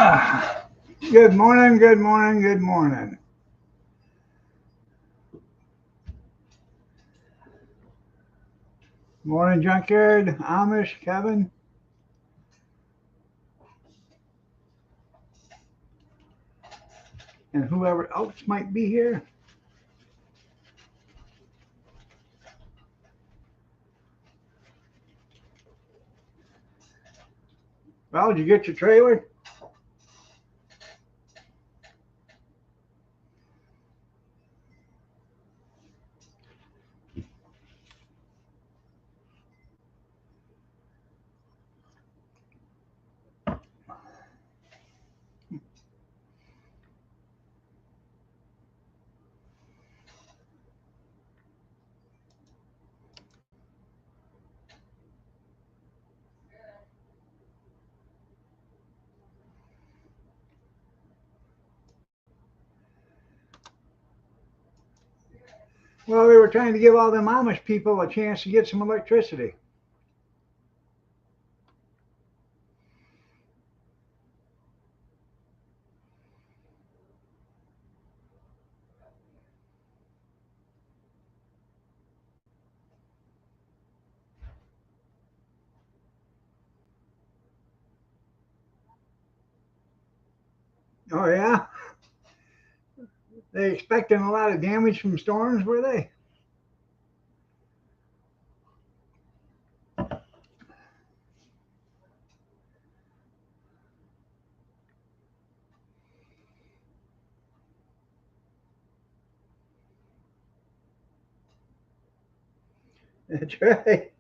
Good morning, good morning, good morning. Morning, Junkyard, Amish, Kevin, and whoever else might be here. Well, did you get your trailer? Well, they were trying to give all them Amish people a chance to get some electricity. Oh, yeah? They expecting a lot of damage from storms, were they? That's right.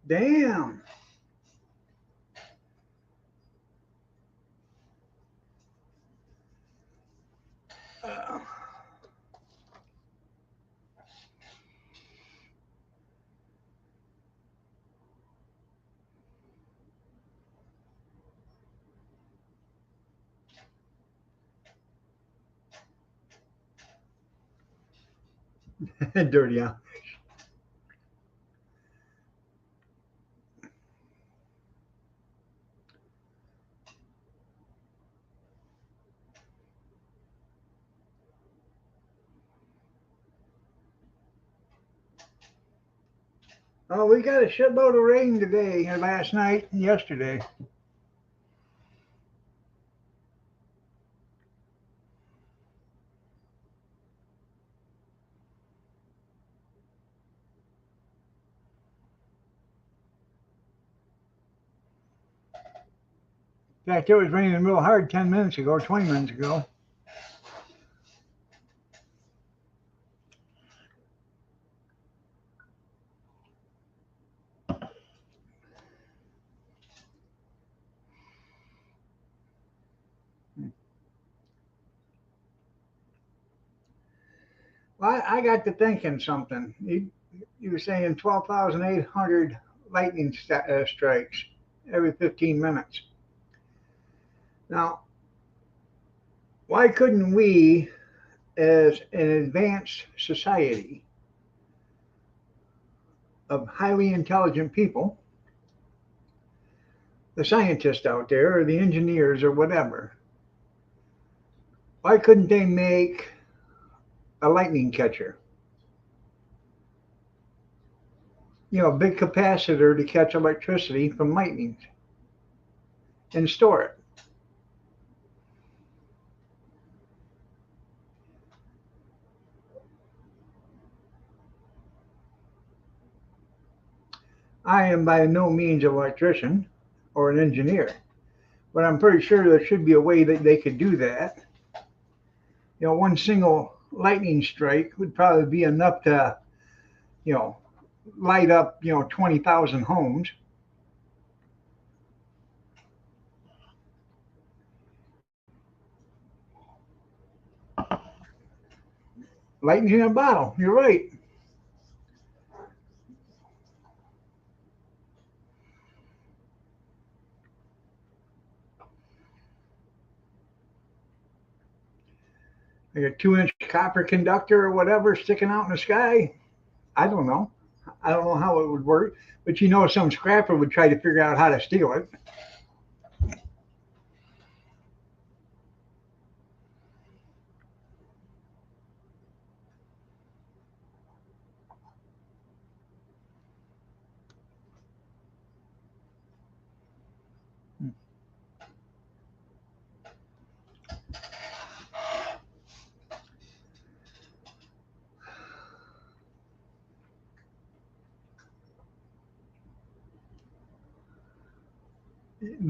Damn. Uh, dirty, huh? Oh, we got a shitload of rain today, and last night, and yesterday. In fact, it was raining real hard 10 minutes ago, 20 minutes ago. Well, I got to thinking something. You were saying 12,800 lightning strikes every 15 minutes. Now, why couldn't we, as an advanced society of highly intelligent people, the scientists out there, or the engineers, or whatever, why couldn't they make a lightning catcher? You know, a big capacitor to catch electricity from lightning and store it. I am by no means an electrician or an engineer, but I'm pretty sure there should be a way that they could do that. You know, one single lightning strike would probably be enough to, you know, light up, 20,000 homes. Lightning in a bottle. You're right. like a 2-inch copper conductor or whatever sticking out in the sky. I don't know. I don't know how it would work, but you know, some scrapper would try to figure out how to steal it.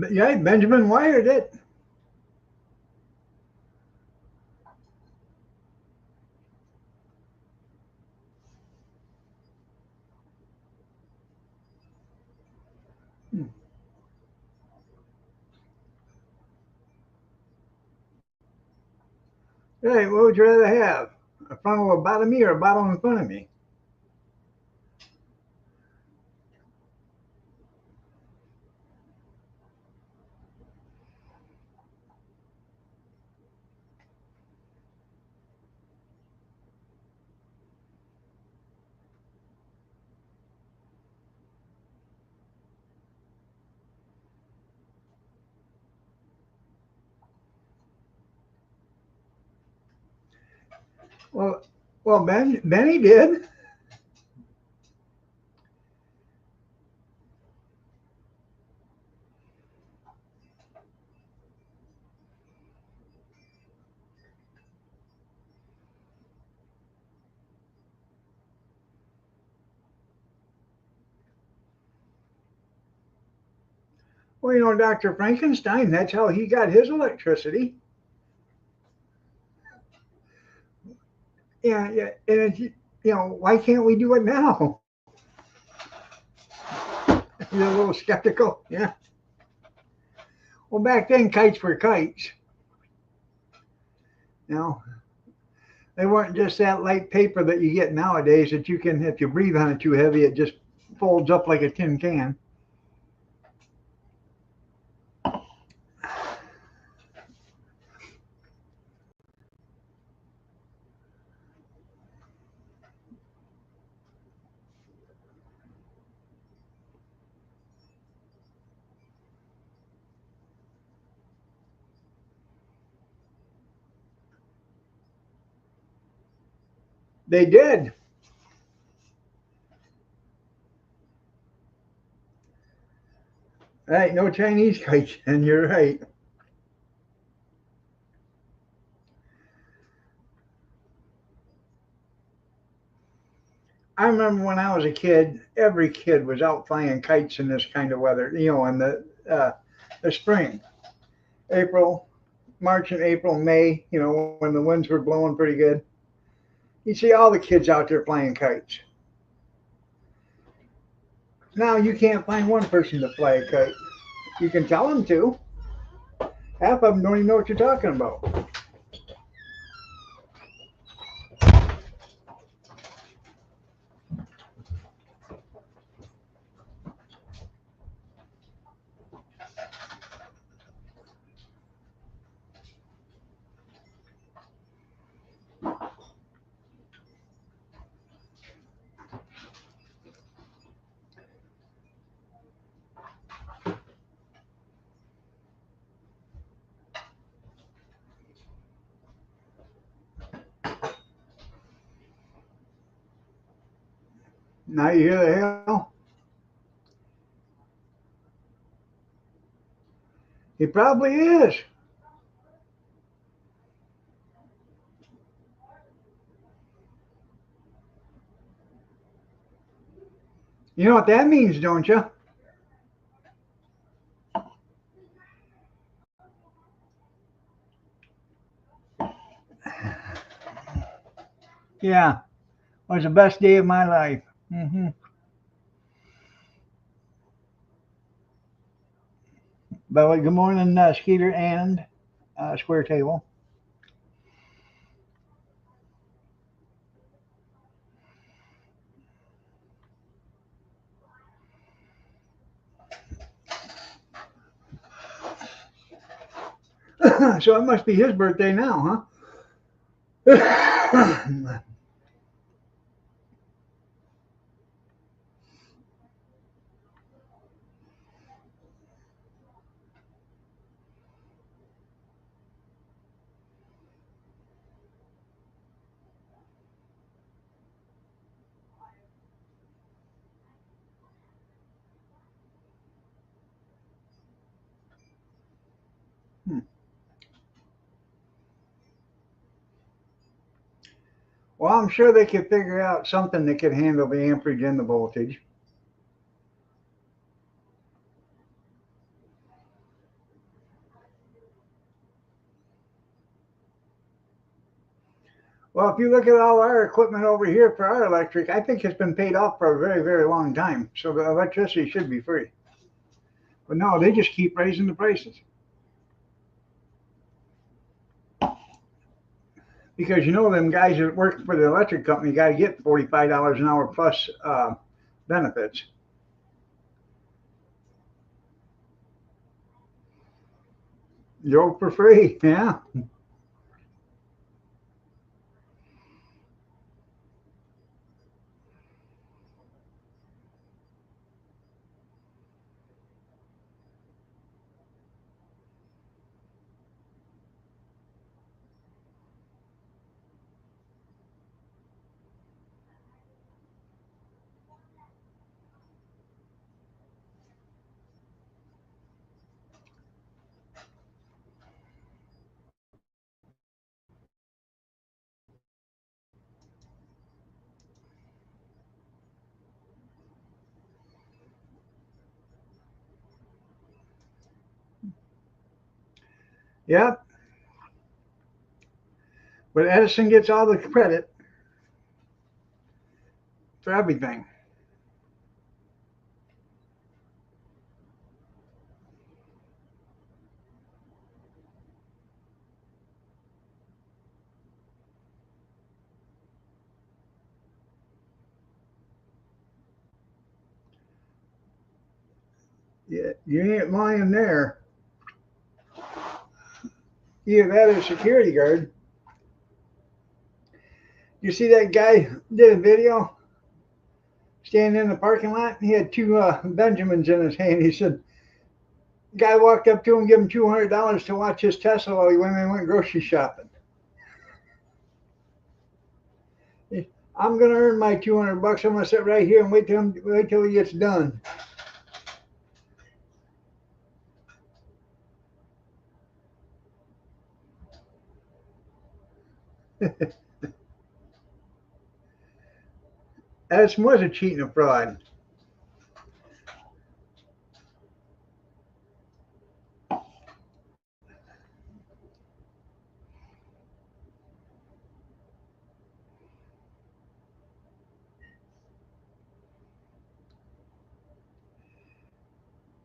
Yeah, Benjamin wired it. Hey, what would you rather have? A funnel about of me or a bottle in front of me? Well, Benny did. Well, you know, Dr. Frankenstein, that's how he got his electricity. Yeah, yeah. And it's, why can't we do it now? You're a little skeptical. Yeah. Well, back then, kites were kites. You know, they weren't just that light paper that you get nowadays that you can, if you breathe on it too heavy, it just folds up like a tin can. They did. Right, no Chinese kites, and you're right. I remember when I was a kid, every kid was out flying kites in this kind of weather, in the spring, April, March and April, May, when the winds were blowing pretty good. You see all the kids out there flying kites. Now you can't find one person to fly a kite. You can tell them to. Half of them don't even know what you're talking about. Now you hear the hell? He probably is. You know what that means, don't you? Yeah, it was the best day of my life. By the way, good morning, Skeeter and Square Table. So it must be his birthday now, huh? Well, I'm sure they could figure out something that could handle the amperage and the voltage. Well, if you look at all our equipment over here for our electric, I think it's been paid off for a very, very long time. So the electricity should be free. But no, they just keep raising the prices. Because you know them guys that work for the electric company got to get $45 an hour plus benefits. Drove for free, yeah. Yep. But Edison gets all the credit for everything. Yeah, you ain't lying there. Either that or security guard. You see that guy did a video standing in the parking lot. He had two Benjamins in his hand. He said, guy walked up to him, gave him $200 to watch his Tesla while he went grocery shopping. I'm gonna earn my 200 bucks. I'm gonna sit right here and wait till he gets done. Edison was a cheat and a fraud.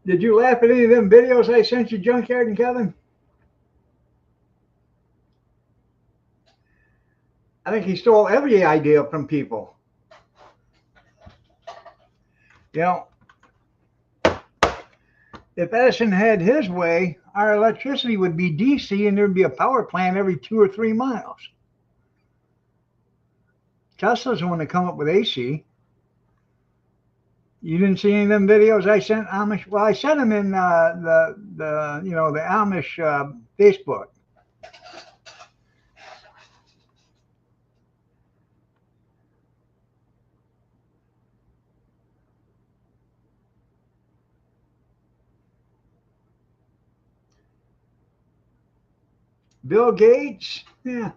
Did you laugh at any of them videos I sent you, Junkyard and Kevin? I think he stole every idea from people. You know, if Edison had his way, our electricity would be DC and there'd be a power plant every 2 or 3 miles. Tesla's the one that come up with AC. You didn't see any of them videos I sent Amish? Well, I sent them in the Amish Facebook. Bill Gates, yeah,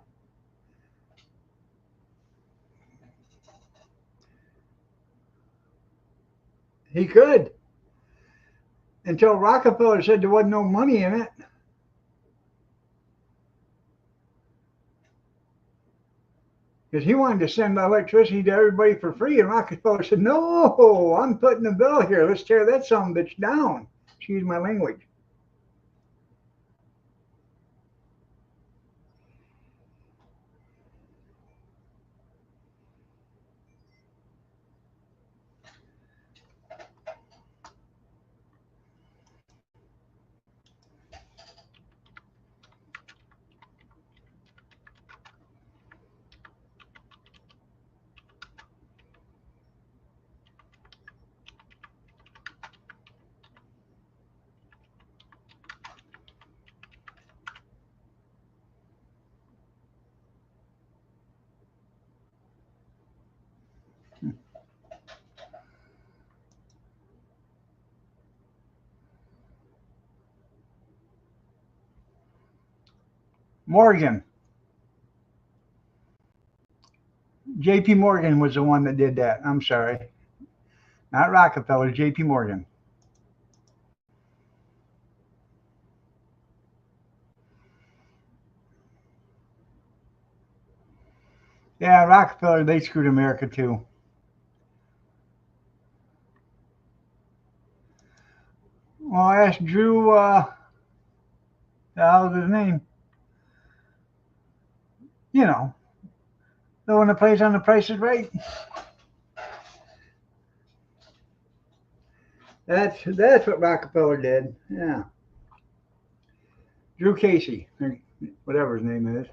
he could until Rockefeller said there wasn't no money in it. Because he wanted to send electricity to everybody for free, and Rockefeller said, "No, I'm putting a bill here. Let's tear that son bitch down." Excuse my language. Morgan. J.P. Morgan was the one that did that. I'm sorry. Not Rockefeller, J.P. Morgan. Yeah, Rockefeller, they screwed America too. Well, I asked Drew, the hell's his name? You know, the one that plays on The Price is Right. That's what Rockefeller did. Yeah. Drew Casey, or whatever his name is.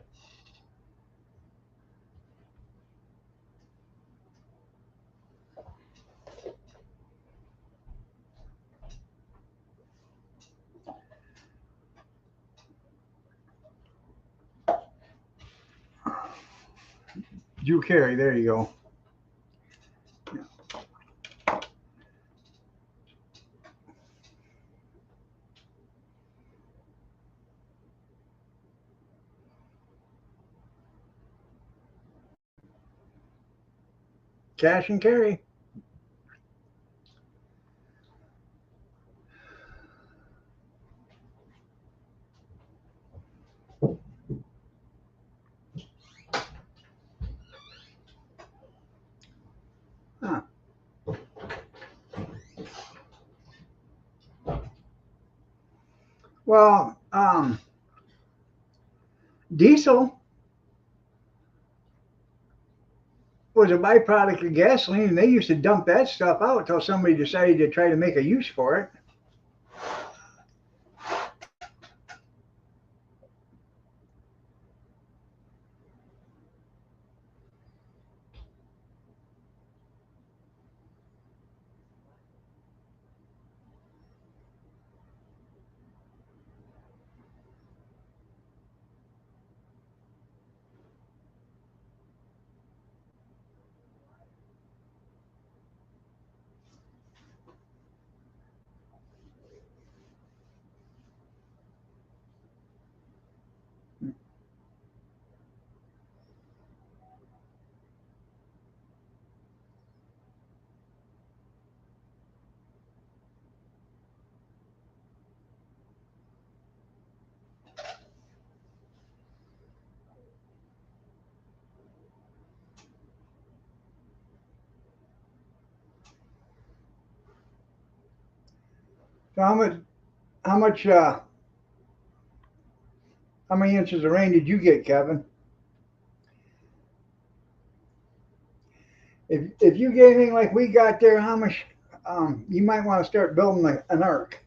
Drew Carey, there you go. Cash and carry. Huh. Well, diesel was a byproduct of gasoline, and they used to dump that stuff out until somebody decided to try to make a use for it. So how much, how many inches of rain did you get, Kevin? If you get anything like we got there, how much? You might want to start building an ark.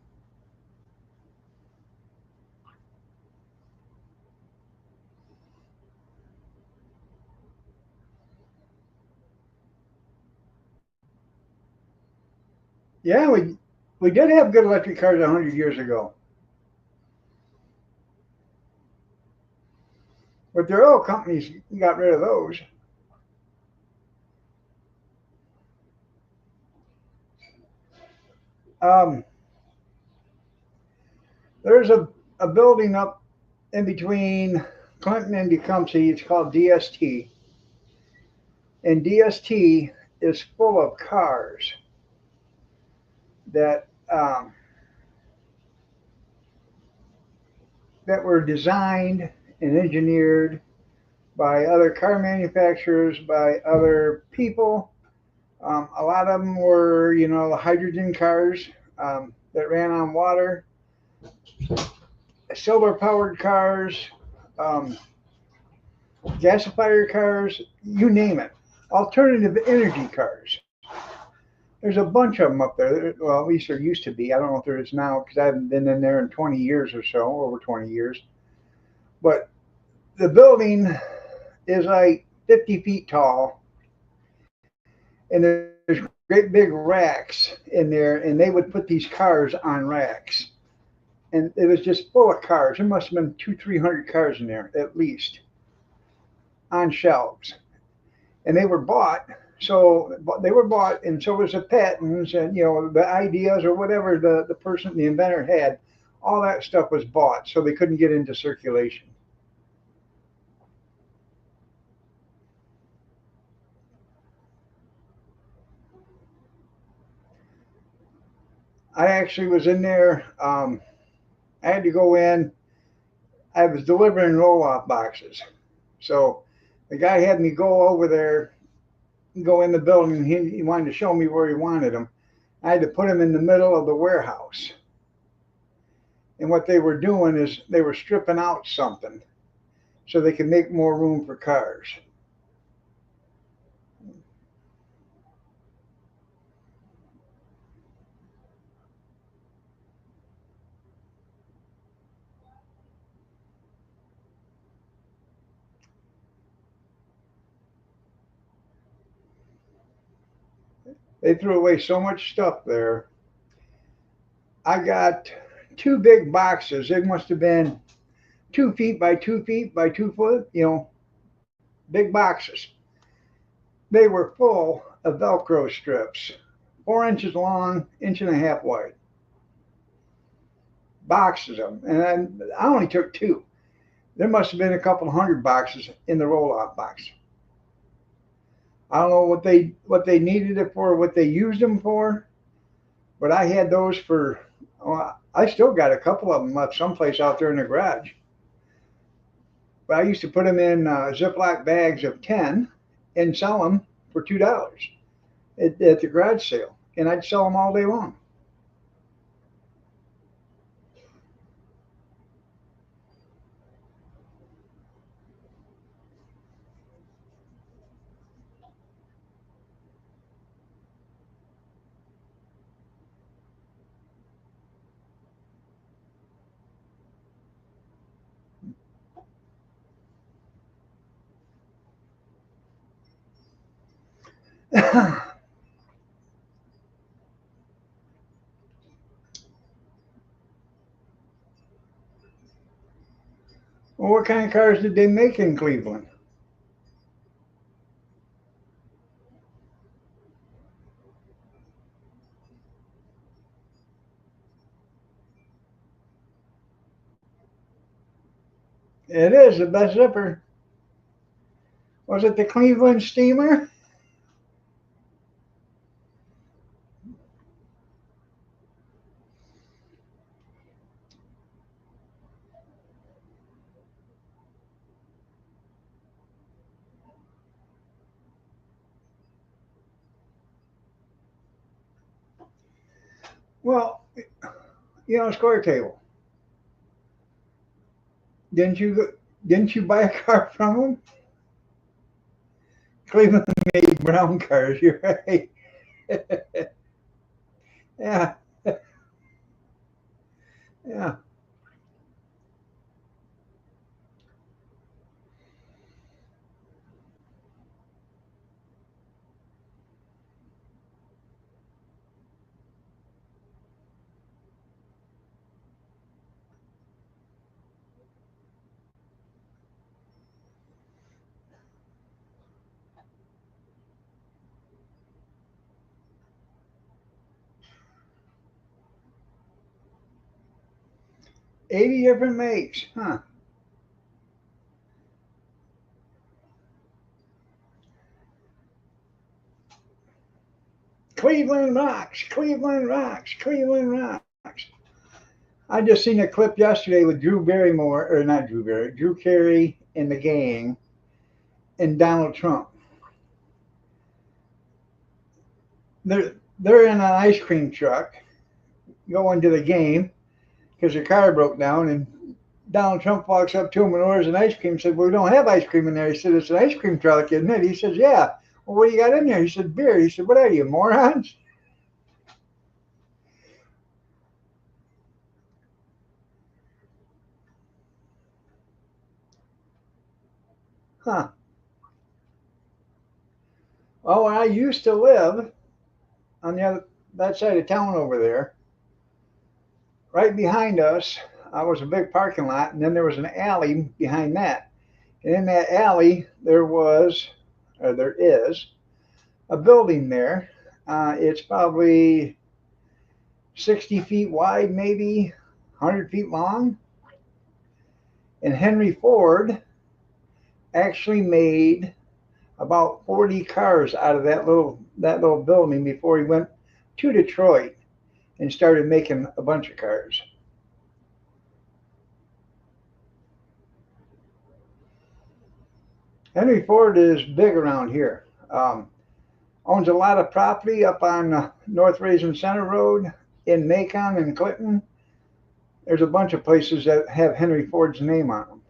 Yeah, we did have good electric cars 100 years ago, but the oil companies got rid of those. Um, there's a building up in between Clinton and Tecumseh. It's called DST, and DST is full of cars that that were designed and engineered by other car manufacturers, by other people. A lot of them were, hydrogen cars that ran on water, solar powered cars, um, gasifier cars, you name it. Alternative energy cars. There's a bunch of them up there. Well, at least there used to be. I don't know if there is now because I haven't been in there in 20 years or so, over 20 years. But the building is like 50 feet tall, and there's great big racks in there, and they would put these cars on racks. And it was just full of cars. There must have been 300 cars in there at least on shelves, and they were bought. So they were bought, and so was the patents and the ideas or whatever the person, the inventor had. All that stuff was bought, so they couldn't get into circulation. I actually was in there. I had to go in. I was delivering roll-off boxes. So the guy had me go over there, go in the building. He wanted to show me where he wanted them. I had to put them in the middle of the warehouse. And what they were doing is they were stripping out something so they could make more room for cars. They threw away so much stuff there. I got two big boxes. They must have been 2 feet by 2 feet by 2 foot, big boxes. They were full of Velcro strips, 4 inches long, inch and a half wide. Boxes of them. And I only took two. There must have been a couple hundred boxes in the roll-off box. I don't know what they needed it for, what they used them for, but I had those for. Well, I still got a couple of them left someplace out there in the garage. But I used to put them in Ziploc bags of 10 and sell them for $2 at the garage sale, and I'd sell them all day long. Well, what kind of cars did they make in Cleveland? It is the best zipper. Was it the Cleveland Steamer? Well, square table. Didn't you didn't you buy a car from them? Cleveland made brown cars. You're right. Yeah, yeah. 80 different makes, huh? Cleveland rocks. Cleveland rocks. Cleveland rocks. I just seen a clip yesterday with Drew Barrymore, or not Drew Barry, Drew Carey and the gang, and Donald Trump. They're in an ice cream truck going to the game because their car broke down, and Donald Trump walks up to him and orders an ice cream. Said, "Well, we don't have ice cream in there." He said, "It's an ice cream truck, isn't it?" He says, "Yeah." "Well, what do you got in there?" He said, "Beer." He said, "What are you, morons?" Huh. Well, when I used to live on the other that side of town over there, right behind us, was a big parking lot, and then there was an alley behind that. And in that alley, there is, a building there. It's probably 60 feet wide, maybe 100 feet long. And Henry Ford actually made about 40 cars out of that little building before he went to Detroit. and started making a bunch of cars. Henry Ford is big around here. Owns a lot of property up on North Raisin Center Road in Macon and Clinton. There's a bunch of places that have Henry Ford's name on them.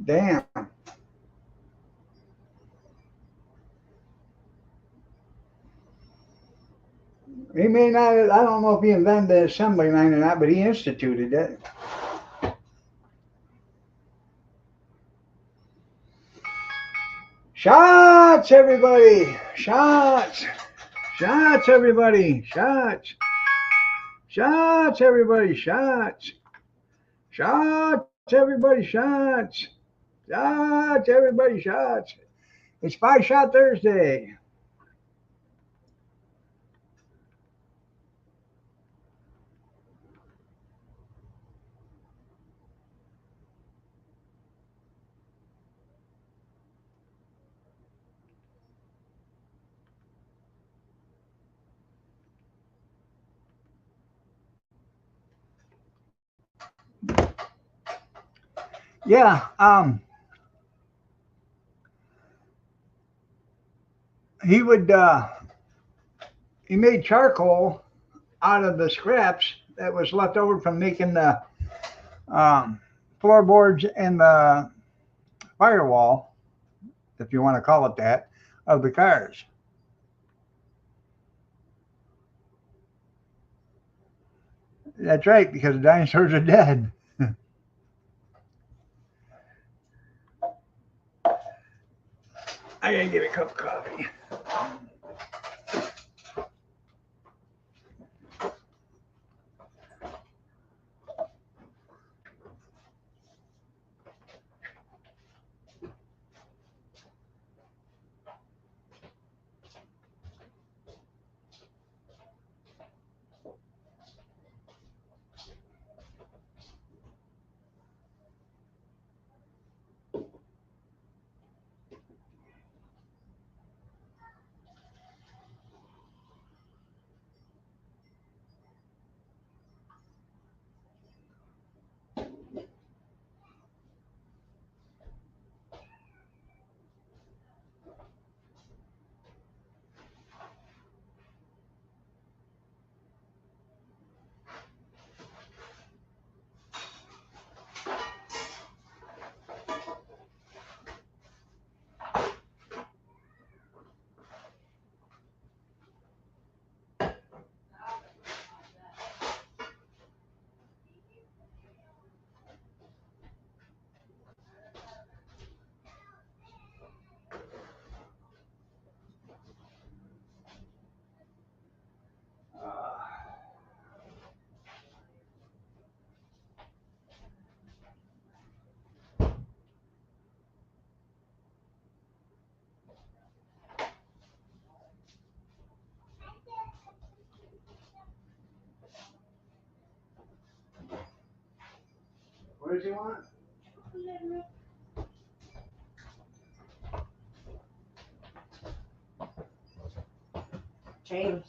Damn. He may not, I don't know if he invented the assembly line or not, but he instituted it. Shots, everybody! Shots! Shots, everybody! Shots! Shots, everybody! Shots! Shots, everybody! Shots! Shots, everybody! Shots! It's Five Shot Thursday. Yeah, he would, he made charcoal out of the scraps that was left over from making the floorboards and the firewall, if you want to call it that, of the cars. That's right, because the dinosaurs are dead. I gotta get a cup of coffee. What does he want? James.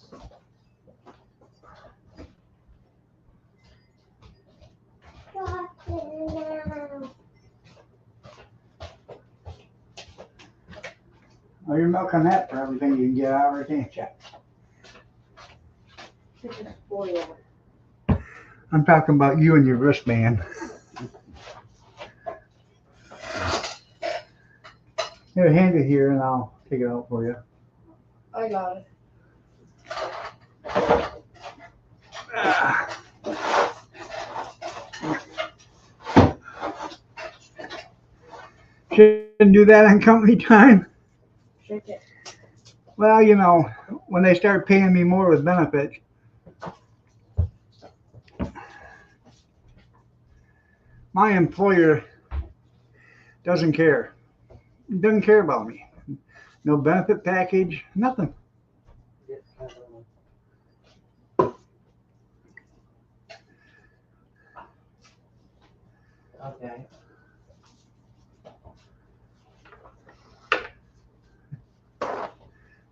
Oh, you're milking that for everything you can get out of her, can't you? This is spoiled. I'm talking about you and your wristband. Here, hand it here and I'll take it out for you. I got it. Shouldn't do that on company time. Shake it. Well, you know, when they start paying me more with benefits. My employer doesn't care. Doesn't care about me. No benefit package, nothing.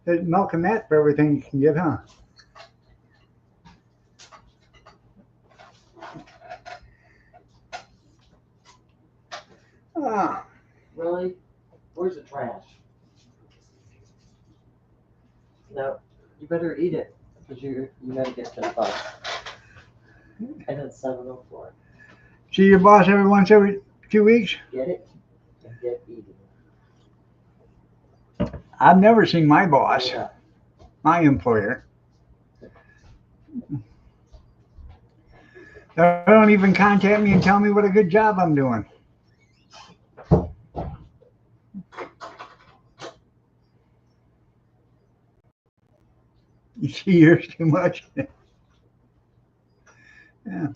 There's milk and that for everything you can get, huh? Ah, Really? Where's the trash? No, you better eat it because you gotta get to the bus. And it's 7:04. see your boss every 2 weeks? Get it and get eating. I've never seen my boss, Yeah. my employer. They don't even contact me and tell me what a good job I'm doing. You see yours too much? Yeah.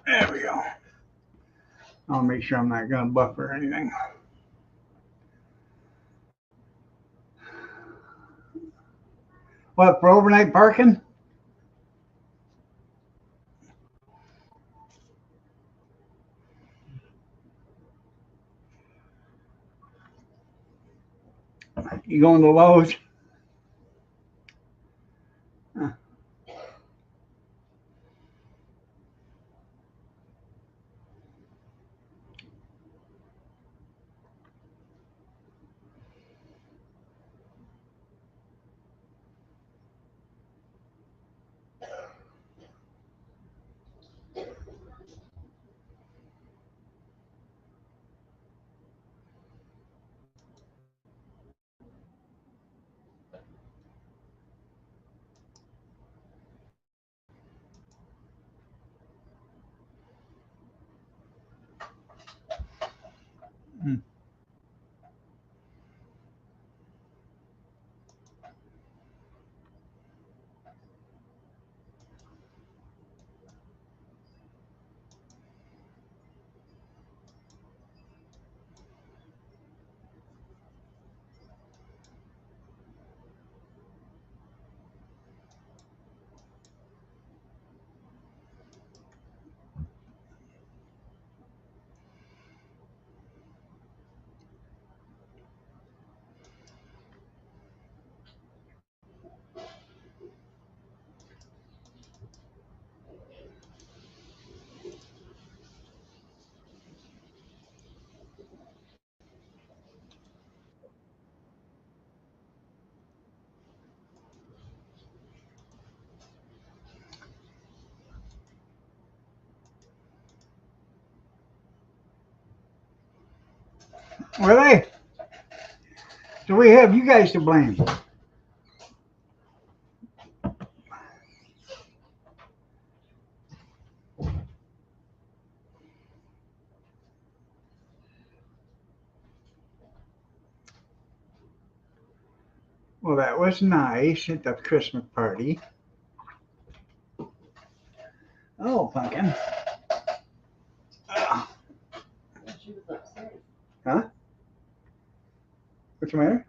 There we go. I'll make sure I'm not going to buffer or anything. What, for overnight parking? You going to Lowe's? Huh. Hmm. Were they? So we have you guys to blame. Well, that was nice at the Christmas party. Oh, pumpkin. Yeah, she was upstairs. Huh? What's the matter?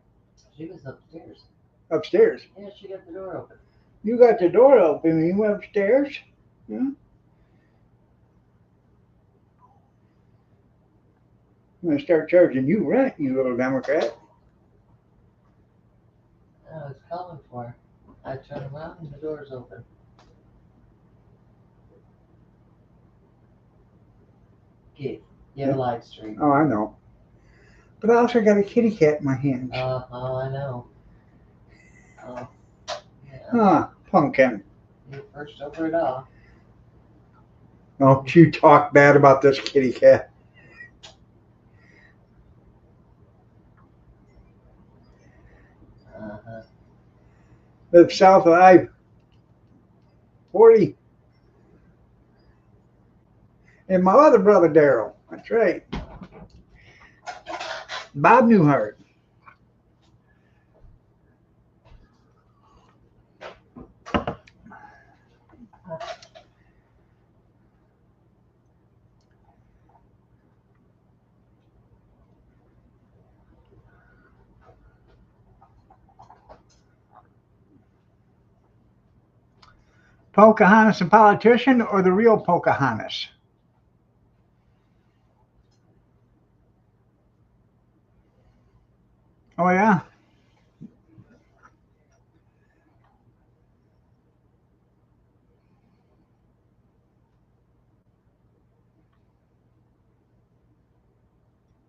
She was upstairs. Upstairs. Yeah, she got the door open. You got the door open and you went upstairs? Yeah. I'm going to start charging you rent, you little Democrat. I was calling for her. I turned around and the door's open. Keith, you have a live stream. Oh, I know. But I also got a kitty cat in my hands. Oh, I know. Oh, yeah. Huh, Pumpkin. You first over it all. Don't you talk bad about this kitty cat. Uh-huh. Lives south of I-40. And my other brother, Daryl. That's right. Bob Newhart. Pocahontas a politician or the real Pocahontas? Oh, yeah?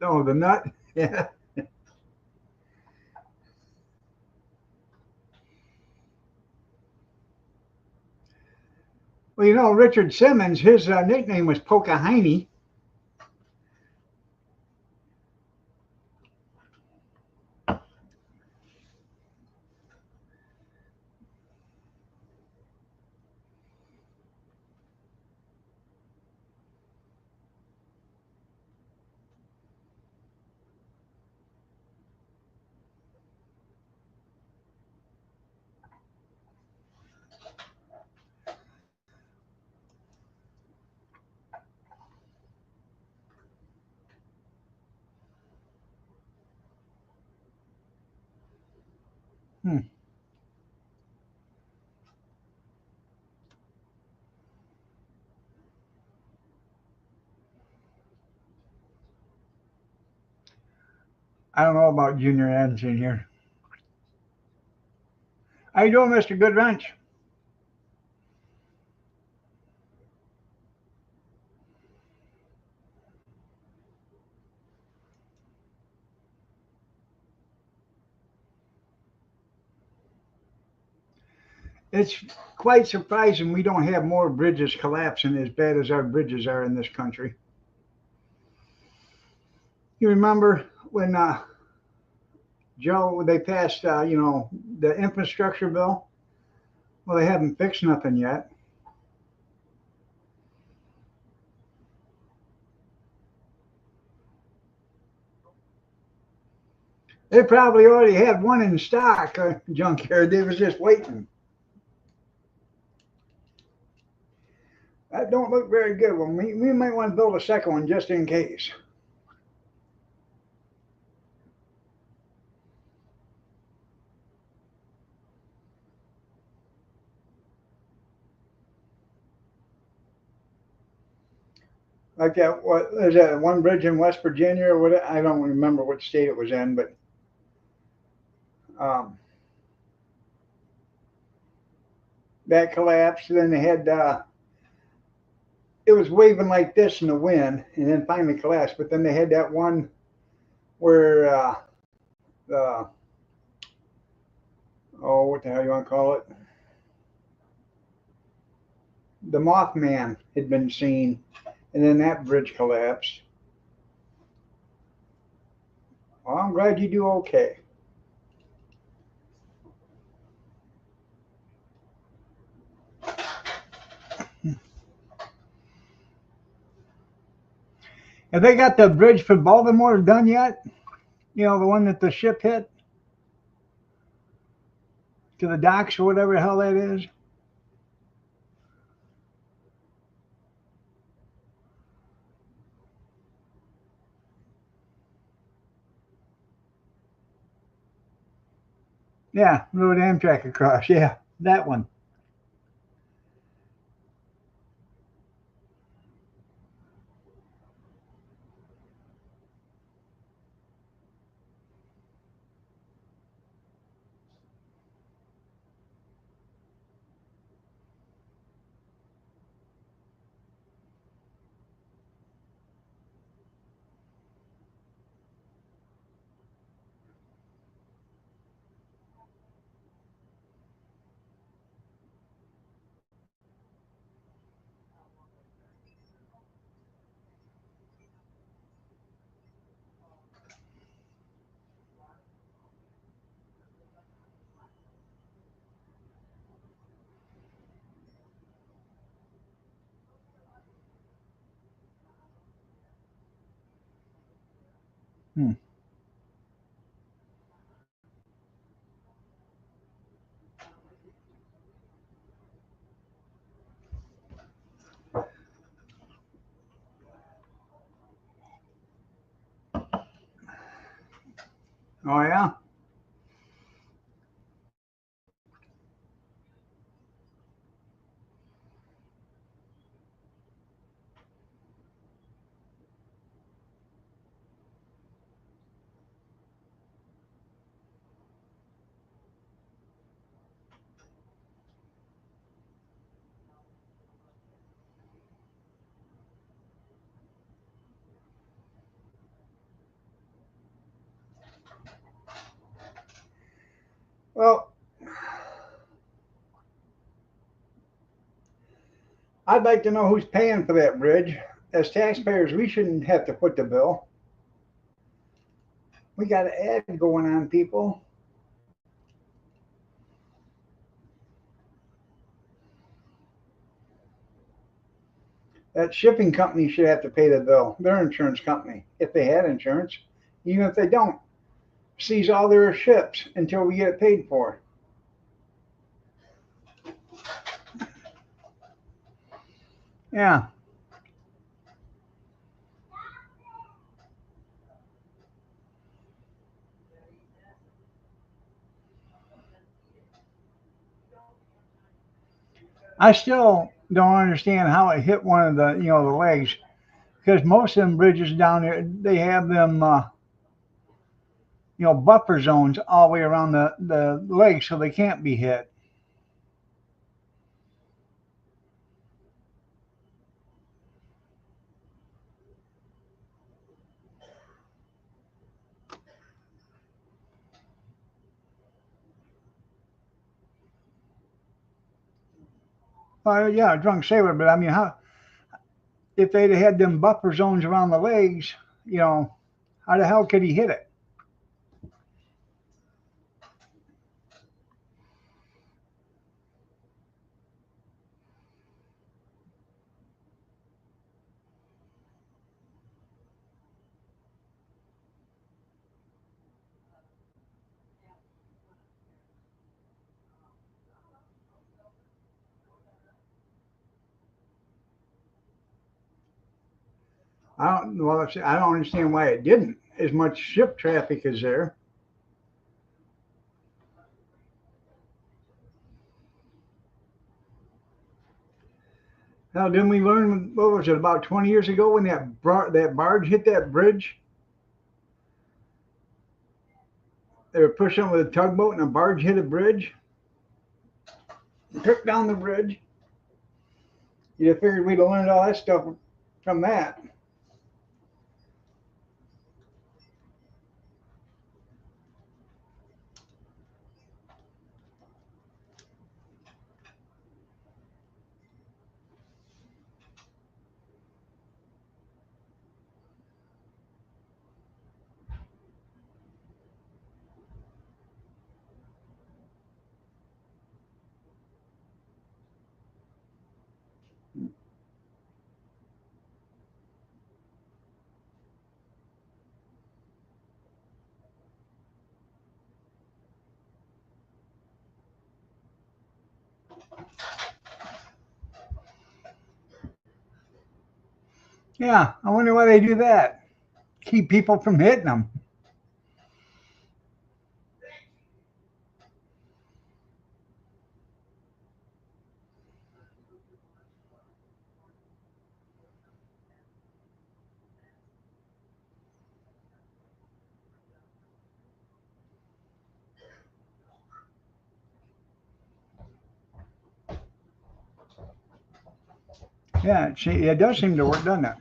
Oh, the nut? Yeah. Well, you know, Richard Simmons, his nickname was Pocahontas. Hmm. I don't know about Junior Adams in here. How you doing, Mr. Goodwrench? It's quite surprising we don't have more bridges collapsing as bad as our bridges are in this country. You remember when Joe, they passed, the infrastructure bill? Well, they haven't fixed nothing yet. They probably already had one in stock, junkyard. They was just waiting. That don't look very good. Well, we might want to build a second one just in case. Like that, what is that? One bridge in West Virginia or what? I don't remember what state it was in, but um, that collapsed. Then they had it was waving like this in the wind, and then finally collapsed. But then they had that one where the oh, what the hell you want to call it? The Mothman had been seen, and then that bridge collapsed. Well, I'm glad you do okay. Have they got the bridge for Baltimore done yet? You know, the one that the ship hit to the docks or whatever the hell that is? Yeah, rode Amtrak across. Yeah, that one. Hmm. Oh yeah. Well, I'd like to know who's paying for that bridge. As taxpayers, we shouldn't have to foot the bill. We got an ad going on, people. That shipping company should have to pay the bill. Their insurance company, if they had insurance, even if they don't, seize all their ships until we get it paid for. Yeah, I still don't understand how it hit one of the legs because most of them bridges down there they have them buffer zones all the way around the legs so they can't be hit. Well, yeah, a drunk sailor, but I mean, how if they'd had them buffer zones around the legs, you know, how the hell could he hit it? I don't understand why it didn't. As much ship traffic is there. Hell, didn't we learn what was it about 20 years ago when that barge hit that bridge? They were pushing with a tugboat and a barge hit a bridge, took down the bridge. You figured we'd have learned all that stuff from that. Yeah, I wonder why they do that. Keep people from hitting them. Yeah, it does seem to work, doesn't it?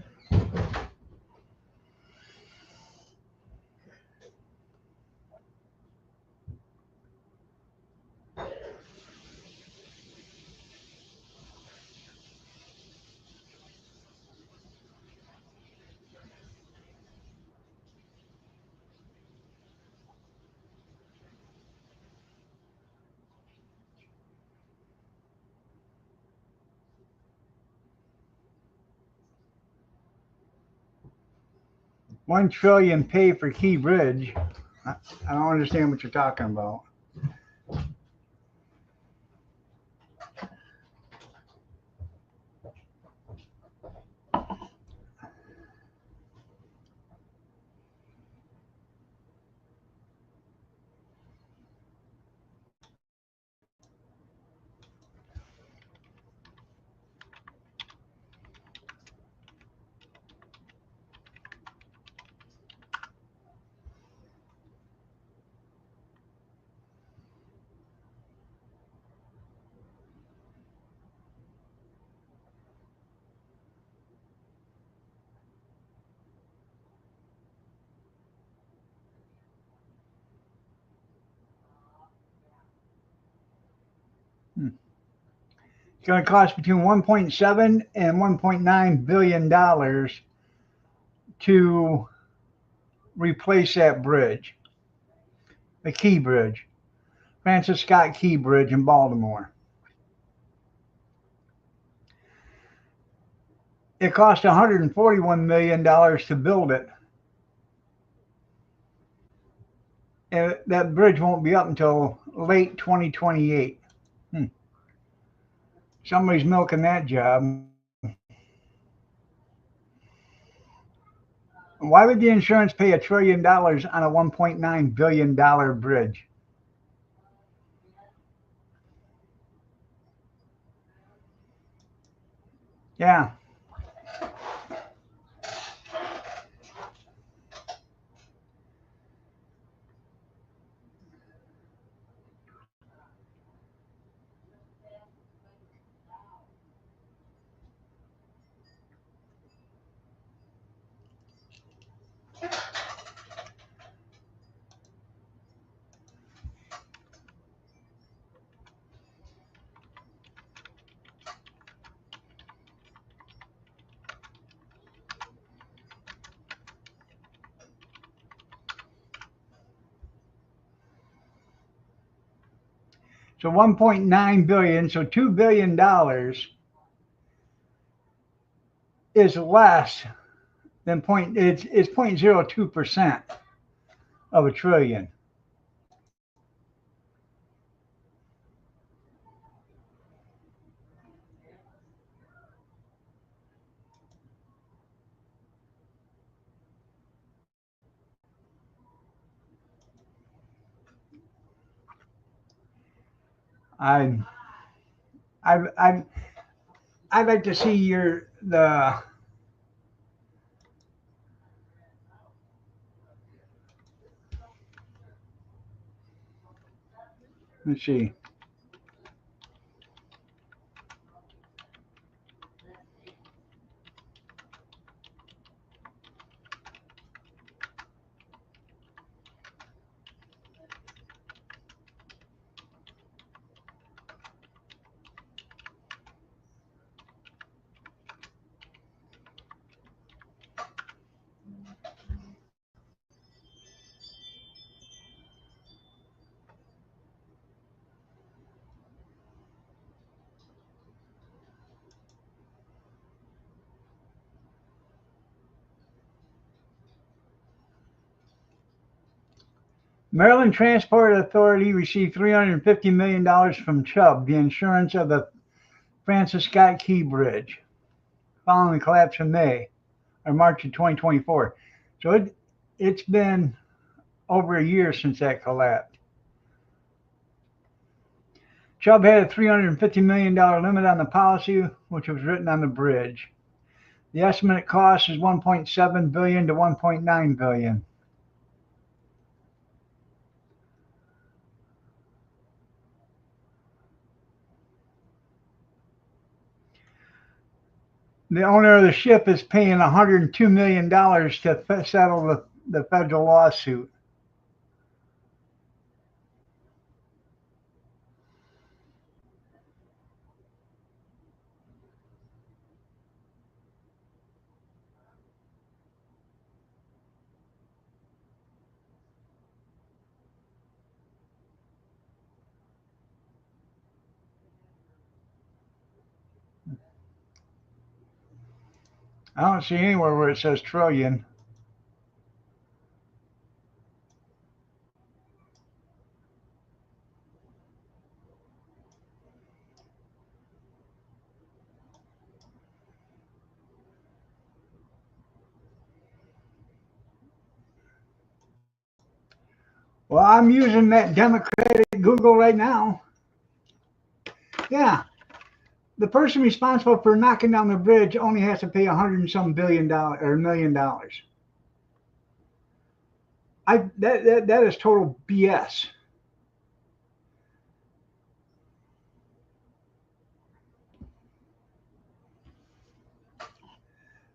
1 trillion pay for Key Bridge. I don't understand what you're talking about. It's going to cost between 1.7 and 1.9 billion dollars to replace that bridge, the Key Bridge, Francis Scott Key Bridge in Baltimore. It cost 141 million dollars to build it, and that bridge won't be up until late 2028. Somebody's milking that job. Why would the insurance pay $1 trillion on a $1.9 billion bridge? Yeah. So 1.9 billion, so $2 billion is less than it's 0.02% of a trillion. I I I'd like to see let's see. Maryland Transport Authority received $350 million from Chubb, the insurance of the Francis Scott Key Bridge, following the collapse in May or March of 2024. So it's been over a year since that collapsed. Chubb had a $350 million limit on the policy, which was written on the bridge. The estimated cost is $1.7 billion to $1.9 billion. The owner of the ship is paying $102 million to settle the federal lawsuit. I don't see anywhere where it says trillion. Well, I'm using that Democratic Google right now. Yeah, the person responsible for knocking down the bridge only has to pay 100 and some billion dollars or $1 million. That is total BS.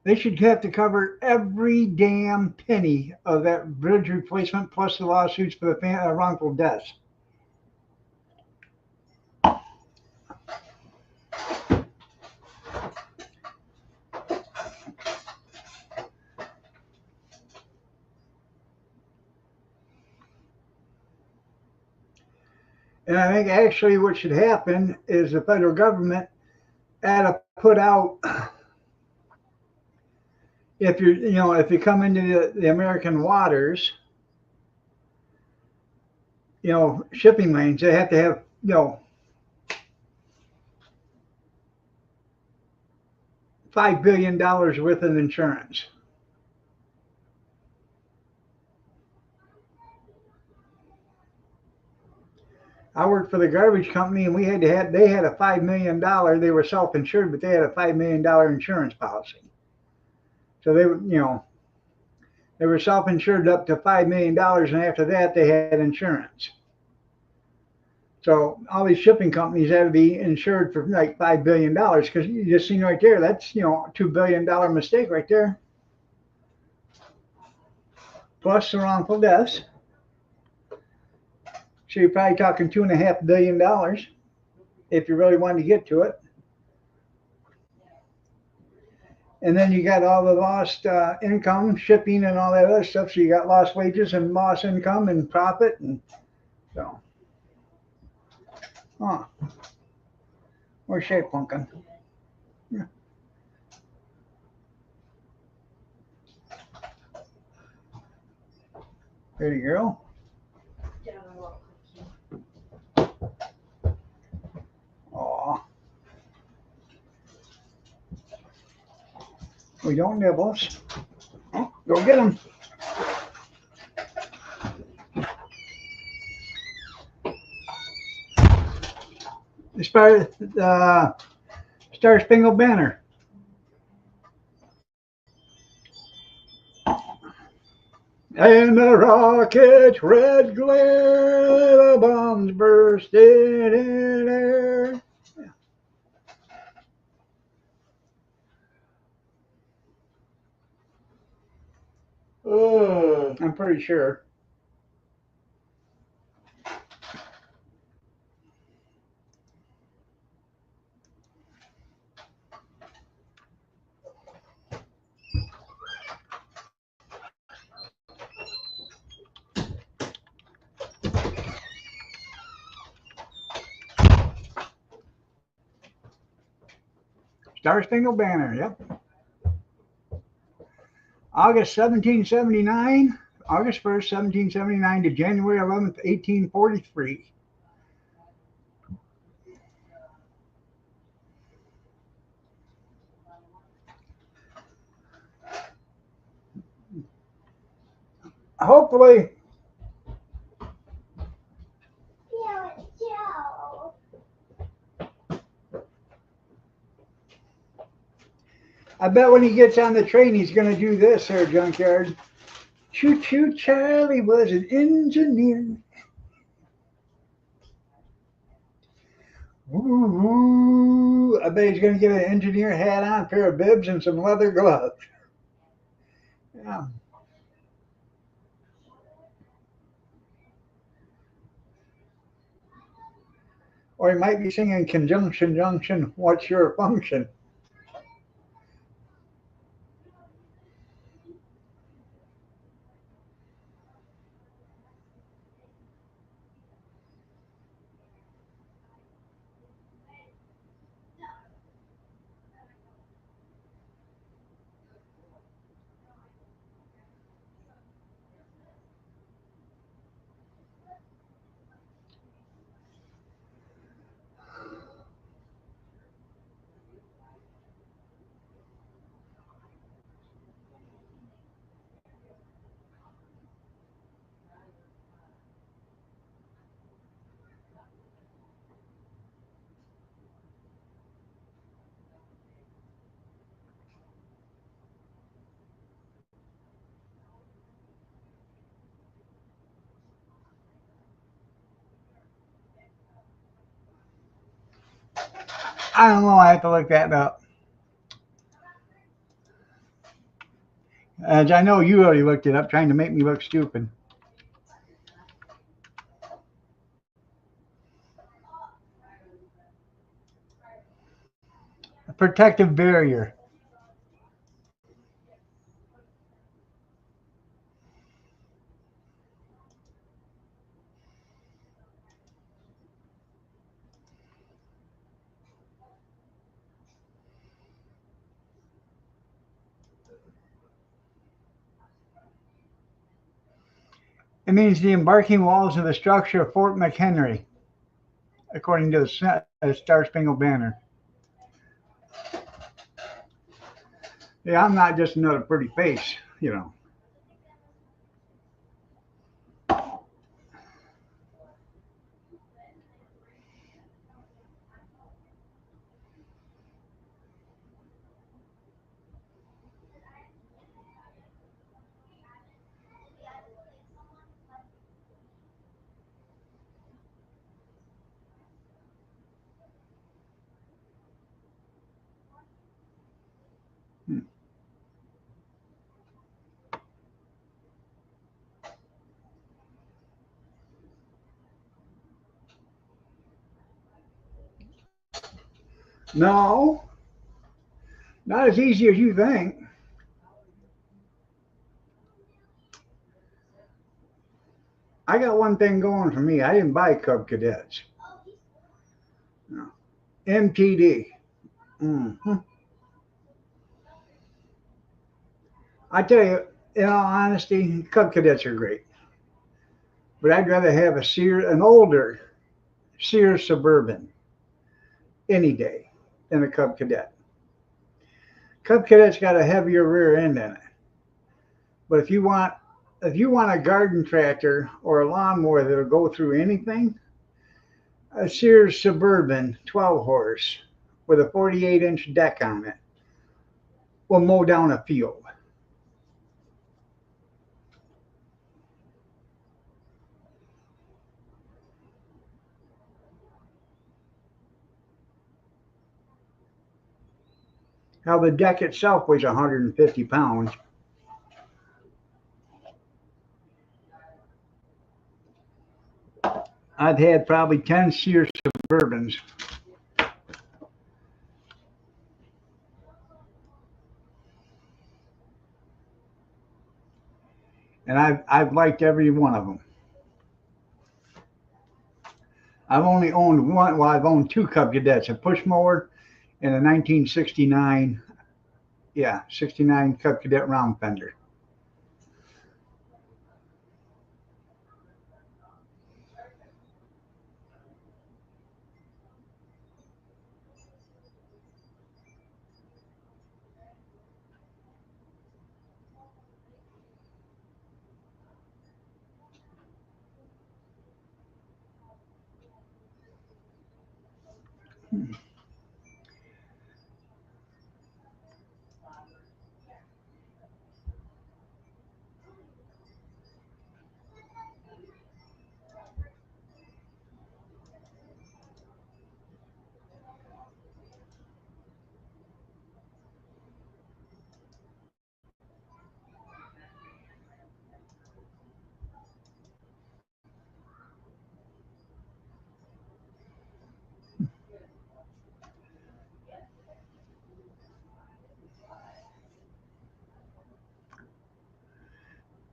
They should have to cover every damn penny of that bridge replacement plus the lawsuits for the wrongful deaths. And I think actually what should happen is the federal government had to put out, if you come into the American waters, shipping lanes, they have to have, $5 billion worth of insurance. I worked for the garbage company, and they had a $5 million. They were self-insured, but they had a $5 million insurance policy. So they were self-insured up to $5 million, and after that they had insurance. So all these shipping companies had to be insured for like $5 billion, because you just seen right there, that's $2 billion mistake right there, plus the wrongful deaths. So you're probably talking $2.5 billion if you really wanted to get to it. And then you got all the lost income, shipping, and all that other stuff. So you got lost wages and lost income and profit, and so. Huh. Where's Shay Pumpkin? Yeah. Pretty girl. Aw. We don't nibbles. Oh, go get them. The Star Spangled Banner. And the rocket's red glare, the bombs bursting in air. I'm pretty sure. Star Spangled Banner, yep. August 1779, August 1st, 1779 to January 11th, 1843. Hopefully, I bet when he gets on the train, he's going to do this here, Junkyard. Choo choo, Charlie was an engineer. Ooh, I bet he's going to get an engineer hat on, a pair of bibs, and some leather gloves. Yeah. Or he might be singing Conjunction Junction, What's Your Function? I don't know. I have to look that up. As I know you already looked it up, trying to make me look stupid. A protective barrier. It means the embarking walls of the structure of Fort McHenry, according to the Star Spangled Banner. Yeah, I'm not just another pretty face, you know. No, not as easy as you think. I got one thing going for me. I didn't buy Cub Cadets. No. MTD. Hmm. I tell you, in all honesty, Cub Cadets are great. But I'd rather have an older Sears Suburban any day than a Cub Cadet. Cub Cadet's got a heavier rear end in it. But if you want a garden tractor or a lawnmower that'll go through anything, a Sears Suburban 12 horse with a 48-inch deck on it will mow down a field. Now the deck itself weighs 150 pounds. I've had probably 10 Sears Suburbans, and I've liked every one of them. I've only owned one. Well, I've owned two Cub Cadets: a push mower and a 1969, yeah, 69 Cub Cadet round fender.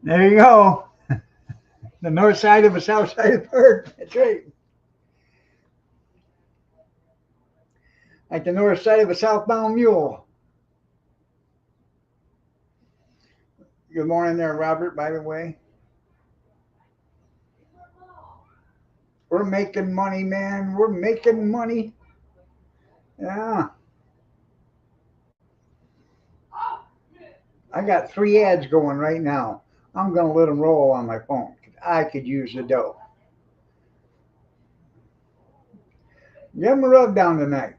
There you go. The north side of a south side of Perth. That's right. Like the north side of a southbound mule. Good morning there, Robert, by the way. We're making money, man. We're making money. Yeah. I got 3 ads going right now. I'm going to let them roll on my phone. I could use the dough. Give them a rub down tonight.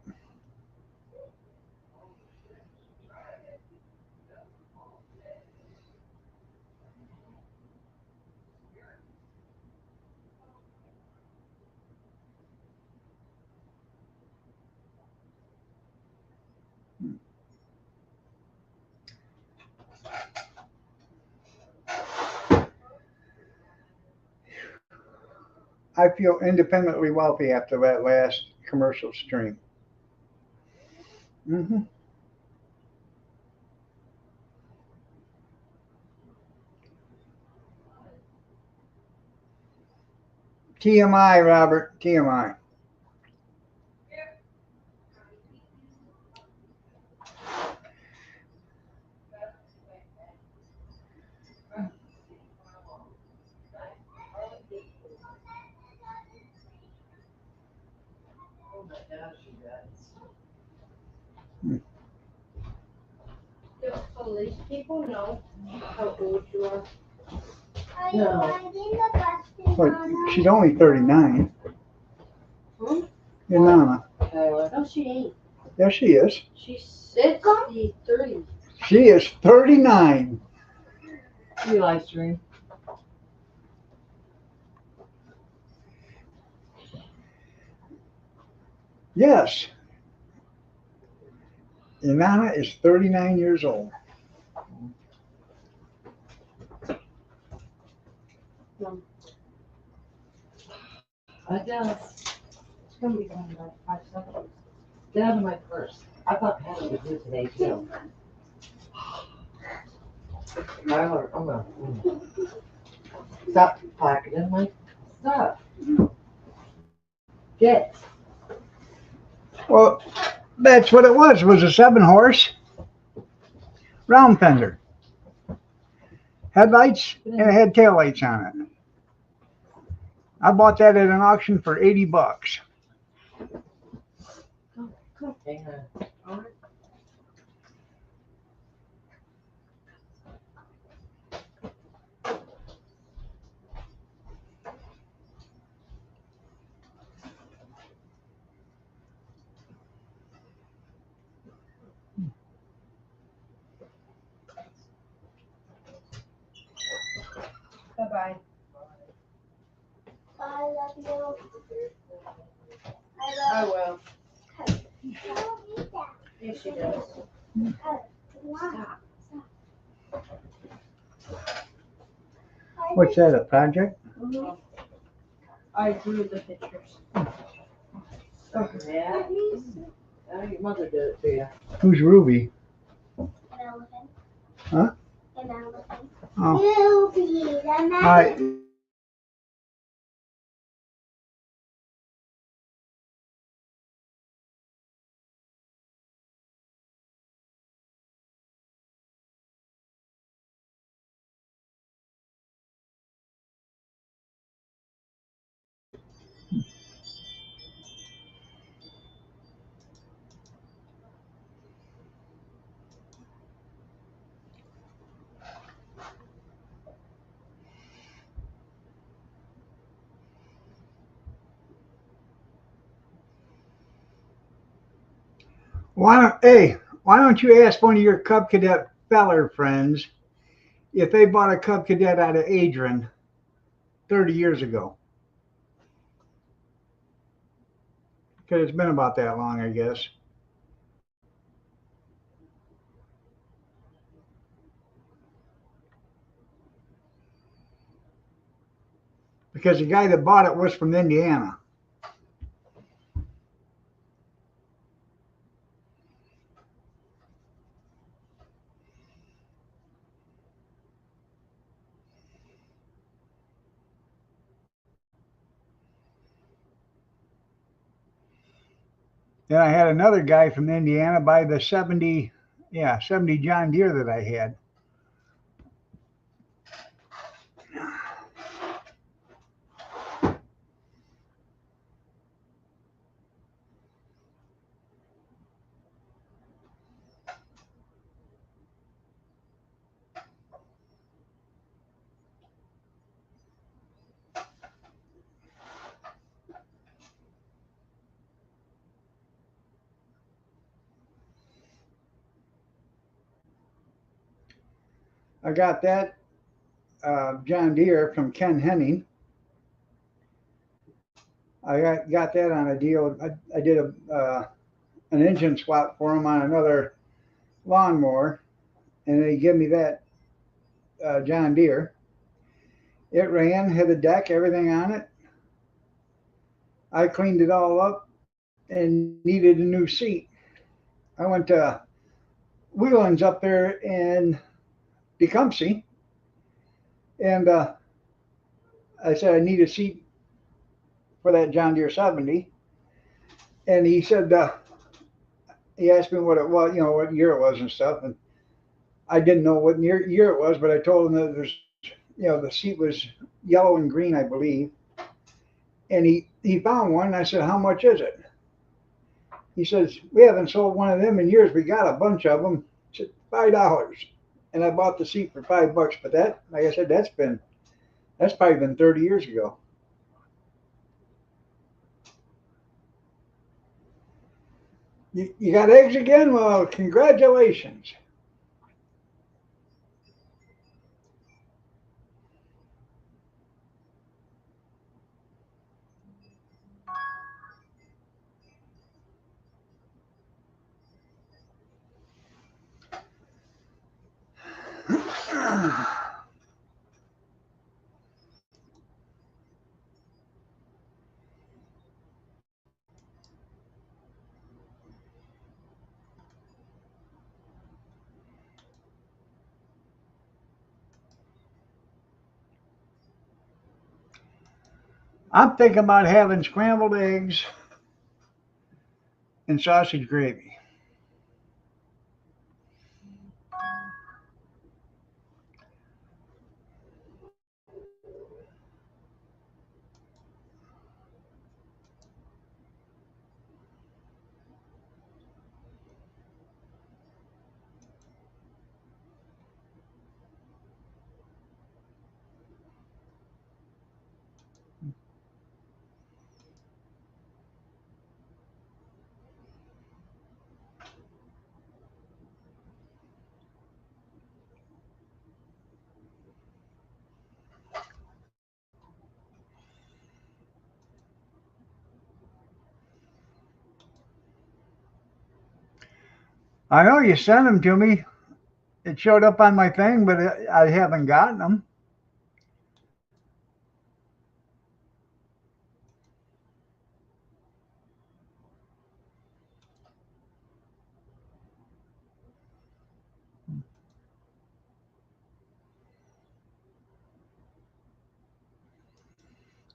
I feel independently wealthy after that last commercial stream. Hmm. TMI, Robert. TMI. Oh my gosh, you guys. Do police people know how old you are? No. But she's only 39. Hmm? Your Nana. Tyler. No, she ain't. Yes, she is. She's 60, 30. She is 39. You live stream. Yes. Your Nana is 39 years old. I guess. It's gonna be done in like 5 seconds. Get out of my purse. I thought Patty would do today too. Tyler, I'm gonna. Stop packing my stuff. Get. Well, that's what it was a 7-horse round fender. Headlights and it had taillights on it. I bought that at an auction for $80. Hang on. Bye-bye. I love you. I will. I don't need that. Yes, she does. Stop. What's that, a project? I drew the pictures. Yeah. Your mother did it to you. Who's Ruby? An elephant. Huh? An elephant. Oh. Ruby, the All magic. right. Why don't you ask one of your Cub Cadet feller friends if they bought a Cub Cadet out of Adrian 30 years ago? Because it's been about that long, I guess. Because the guy that bought it was from Indiana. Then I had another guy from Indiana buy the 70 John Deere that I had. I got that John Deere from Ken Henning. I got that on a deal. I did an engine swap for him on another lawnmower, and they give me that John Deere. It ran, had a deck, everything on it. I cleaned it all up and needed a new seat. I went to Wheelan's up there in Tecumseh, and I said I need a seat for that John Deere 70. And he said, he asked me what it was, what year it was and stuff. And I didn't know what year it was, but I told him that the seat was yellow and green, I believe. And he found one. And I said, how much is it? He says, we haven't sold one of them in years. We got a bunch of them. I said, $5. And I bought the seat for $5. But that, like I said, that's probably been 30 years ago. You got eggs again? Well, congratulations. I'm thinking about having scrambled eggs and sausage gravy. I know you sent them to me. It showed up on my thing, but I haven't gotten them.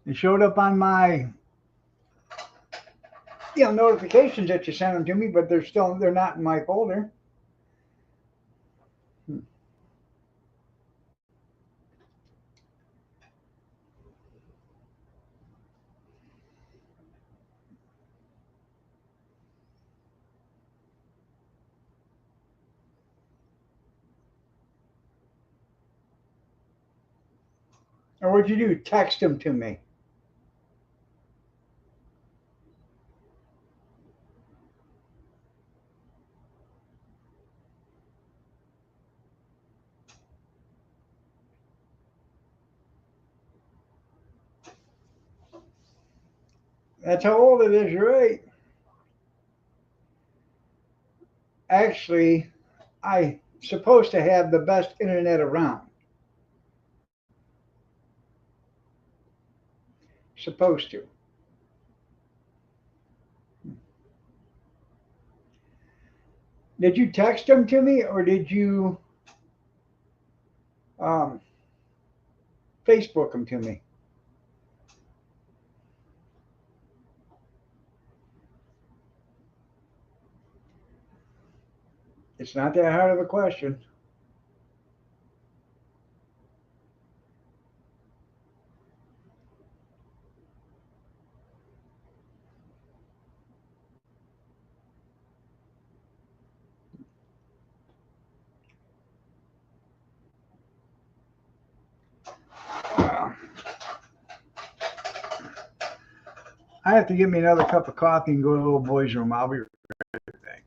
It showed up on my notifications that you sent them to me, but they're not in my folder. Or what'd you do? Text them to me. That's how old it is. You're right. Actually, I supposed to have the best internet around. Supposed to. Did you text them to me or did you um, Facebook them to me? It's not that hard of a question. Uh, I have to get me another cup of coffee and go to the little boy's room. I'll be right back.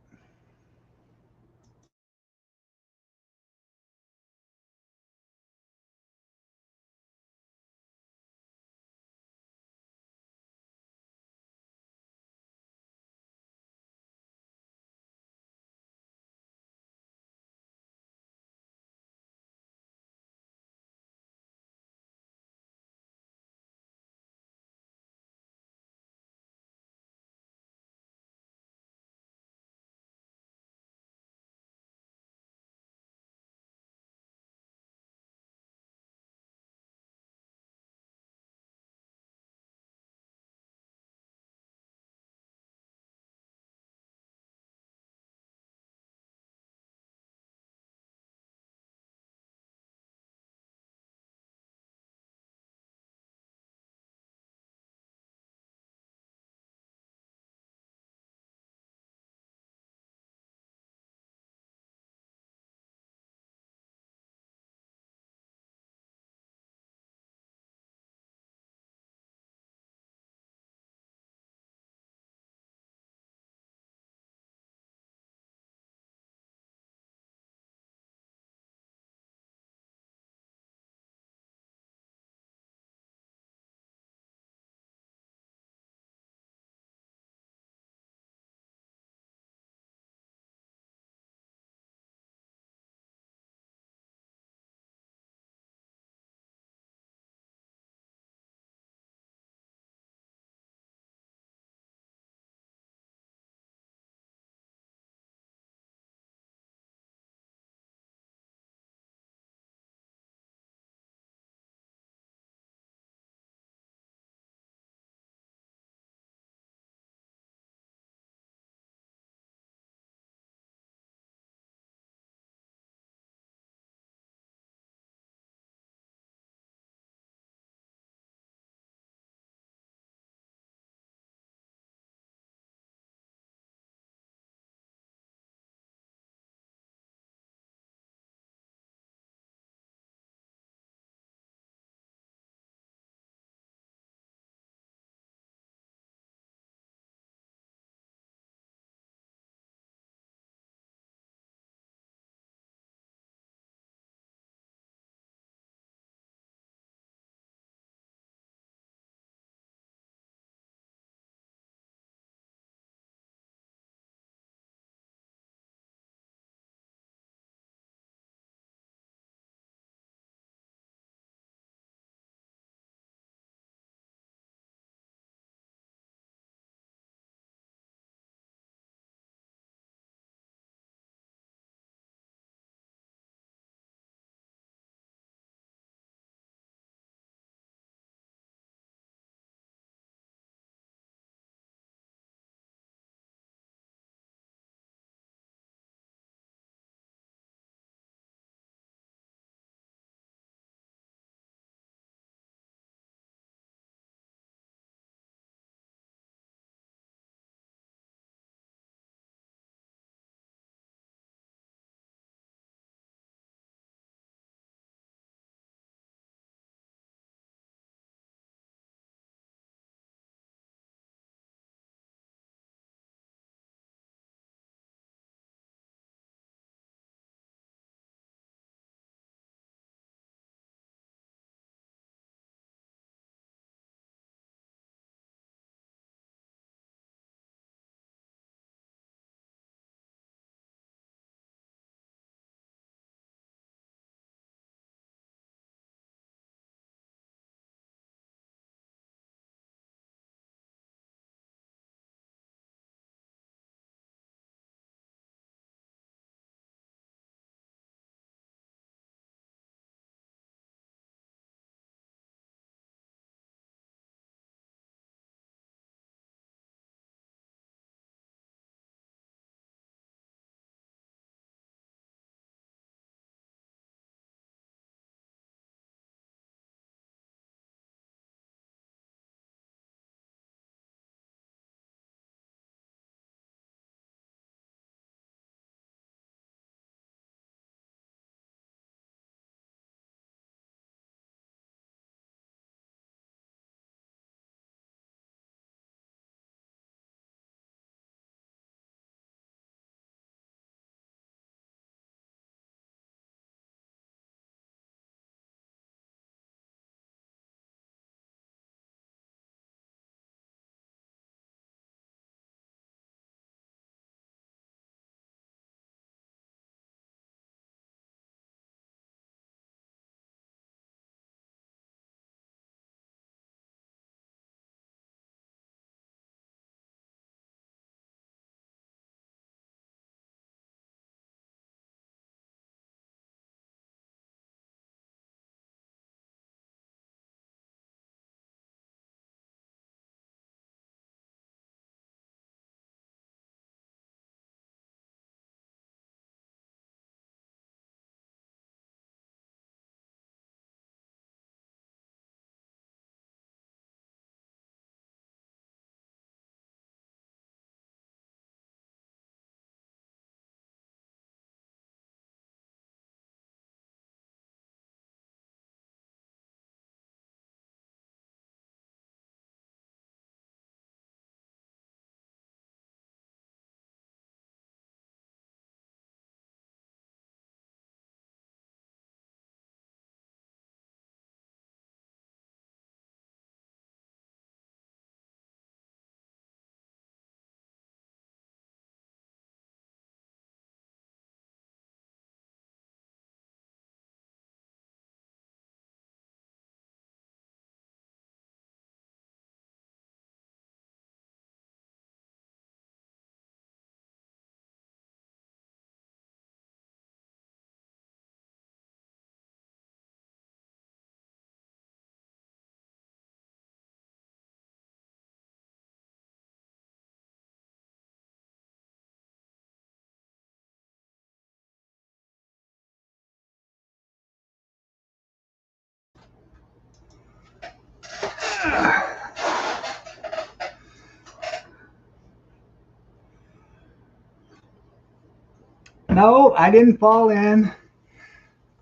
No, I didn't fall in.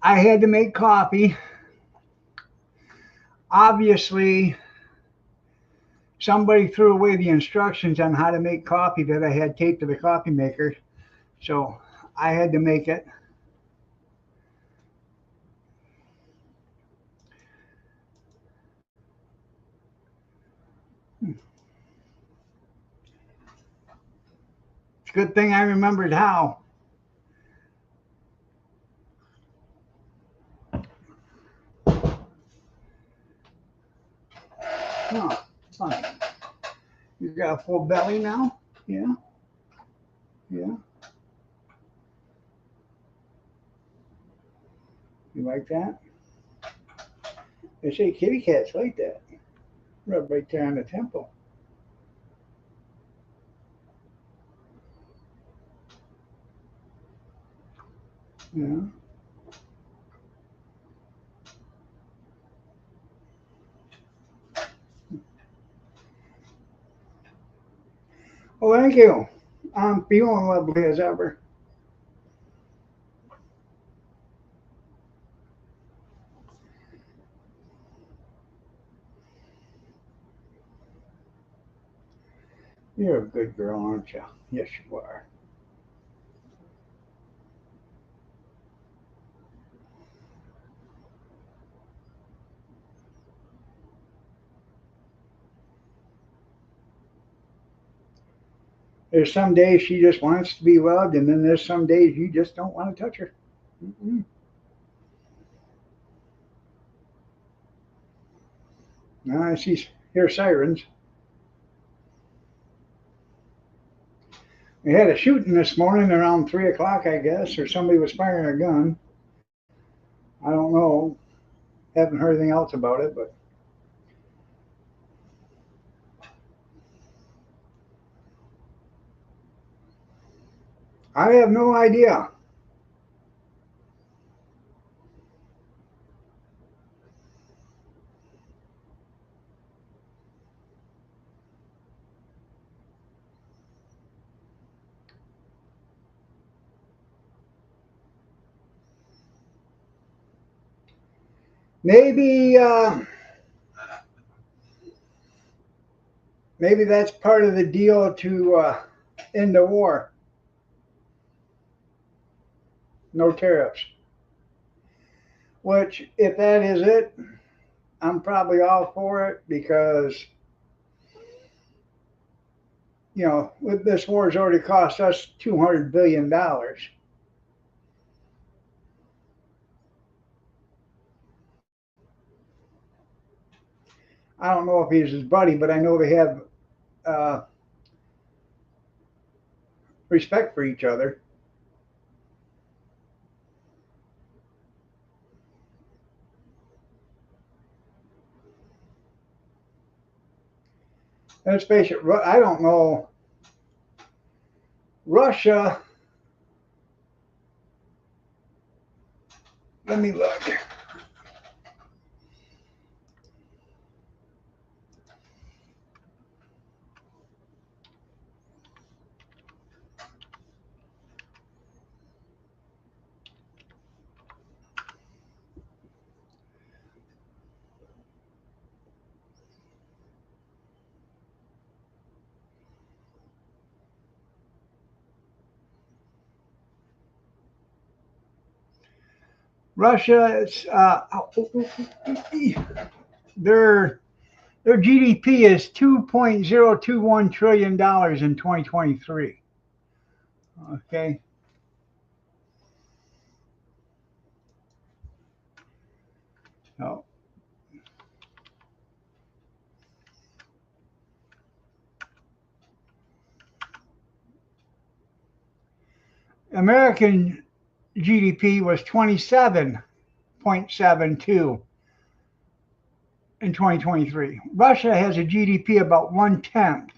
I had to make coffee. Obviously, somebody threw away the instructions on how to make coffee that I had taped to the coffee maker. So I had to make it. It's a good thing I remembered how. Huh, funny. You got a full belly now? Yeah, yeah. You like that? They say kitty cats like that. Rub right there on the temple. Yeah. Well, thank you. I'm feeling lovely as ever. You're a good girl, aren't you? Yes, you are. There's some days she just wants to be loved, and then there's some days you just don't want to touch her. Mm-mm. Now I hear sirens. We had a shooting this morning around 3 o'clock, I guess, or somebody was firing a gun. I don't know. Haven't heard anything else about it, but I have no idea. Maybe, maybe that's part of the deal to end the war. No tariffs. Which, if that is it, I'm probably all for it because, with this war has already cost us $200 billion. I don't know if he's his buddy, but I know they have uh, respect for each other. And let's face it, I don't know. Russia, let me look. Russia, their their GDP is $2.021 trillion in 2023. Okay. So American GDP was 27.72 in 2023. Russia has a GDP about 1/10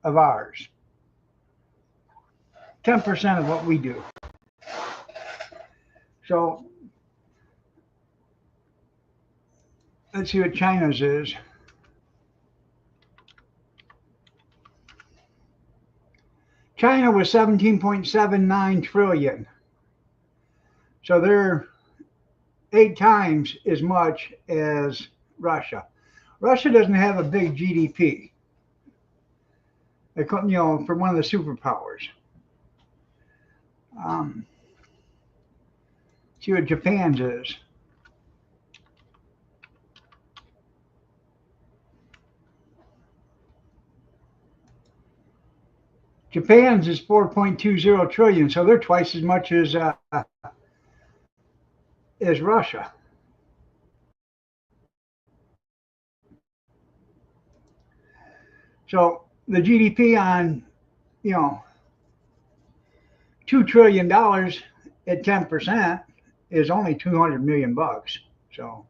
of ours, 10% of what we do. So let's see what China's is. China was 17.79 trillion. So they're 8 times as much as Russia. Russia doesn't have a big GDP, for one of the superpowers. Um, see what Japan's is. Japan's is 4.20 trillion, so they're twice as much as Russia. So the GDP on you know $2 trillion at 10% is only 200 million bucks. So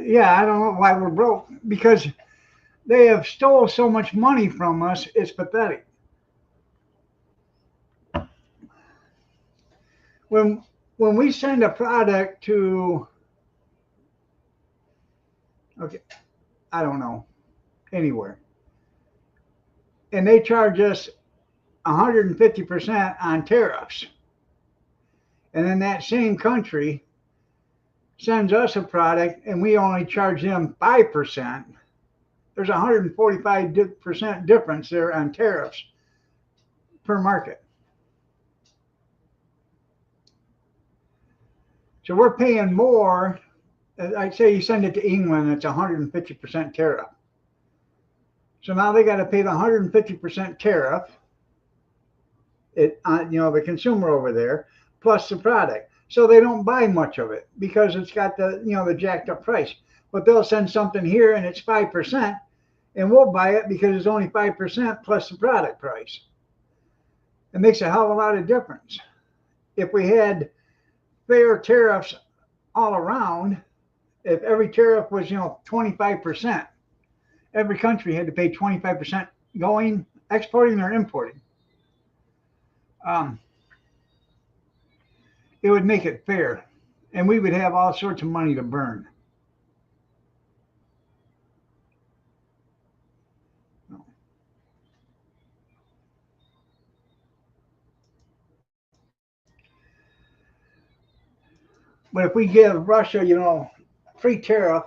yeah, I don't know why we're broke because they have stole so much money from us. It's pathetic. When when we send a product to, okay, I don't know, anywhere, and they charge us 150% on tariffs, and then that same country sends us a product and we only charge them 5%, there's 145% difference there on tariffs per market. So we're paying more. I'd say you send it to England, it's 150% tariff. So now they got to pay the 150% tariff, the consumer over there, plus the product. So they don't buy much of it because it's got the jacked up price. But they'll send something here and it's 5%, and we'll buy it because it's only 5% plus the product price. It makes a hell of a lot of difference. If we had fair tariffs all around, if every tariff was 25%, every country had to pay 25% going, exporting or importing. Um, it would make it fair, and we would have all sorts of money to burn. But if we give Russia, free tariff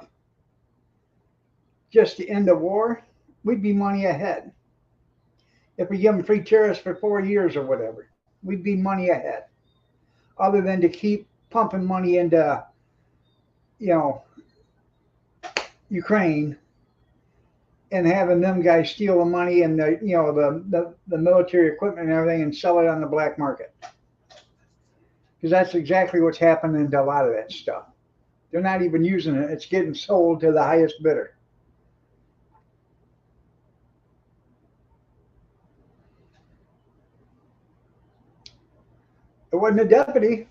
just to end the war, we'd be money ahead. If we give them free tariffs for 4 years or whatever, we'd be money ahead. Other than to keep pumping money into, you know, Ukraine and having them guys steal the money and the military equipment and everything and sell it on the black market. Because that's exactly what's happening to a lot of that stuff. They're not even using it. It's getting sold to the highest bidder. It wasn't a deputy.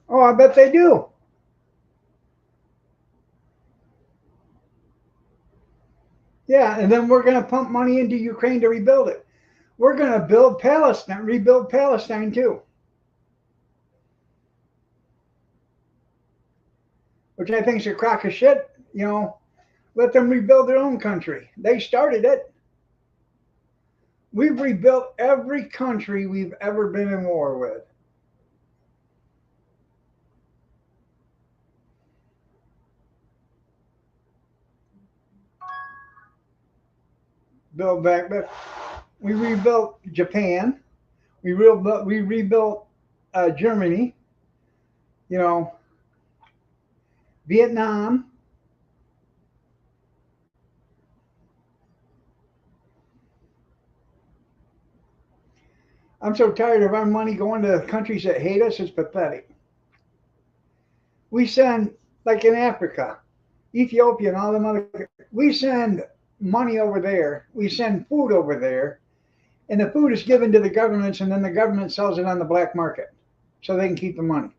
Oh, I bet they do. Yeah, and then we're going to pump money into Ukraine to rebuild it. We're going to build Palestine, rebuild Palestine too, which I think is a crock of shit. Let them rebuild their own country. They started it. We've rebuilt every country we've ever been in war with. Build back, but we rebuilt Japan. We rebuilt Germany. You know, Vietnam. I'm so tired of our money going to countries that hate us. It's pathetic. We send like in Africa, Ethiopia, and all them other. We send money over there. We send food over there, and the food is given to the governments, and then the government sells it on the black market, so they can keep the money.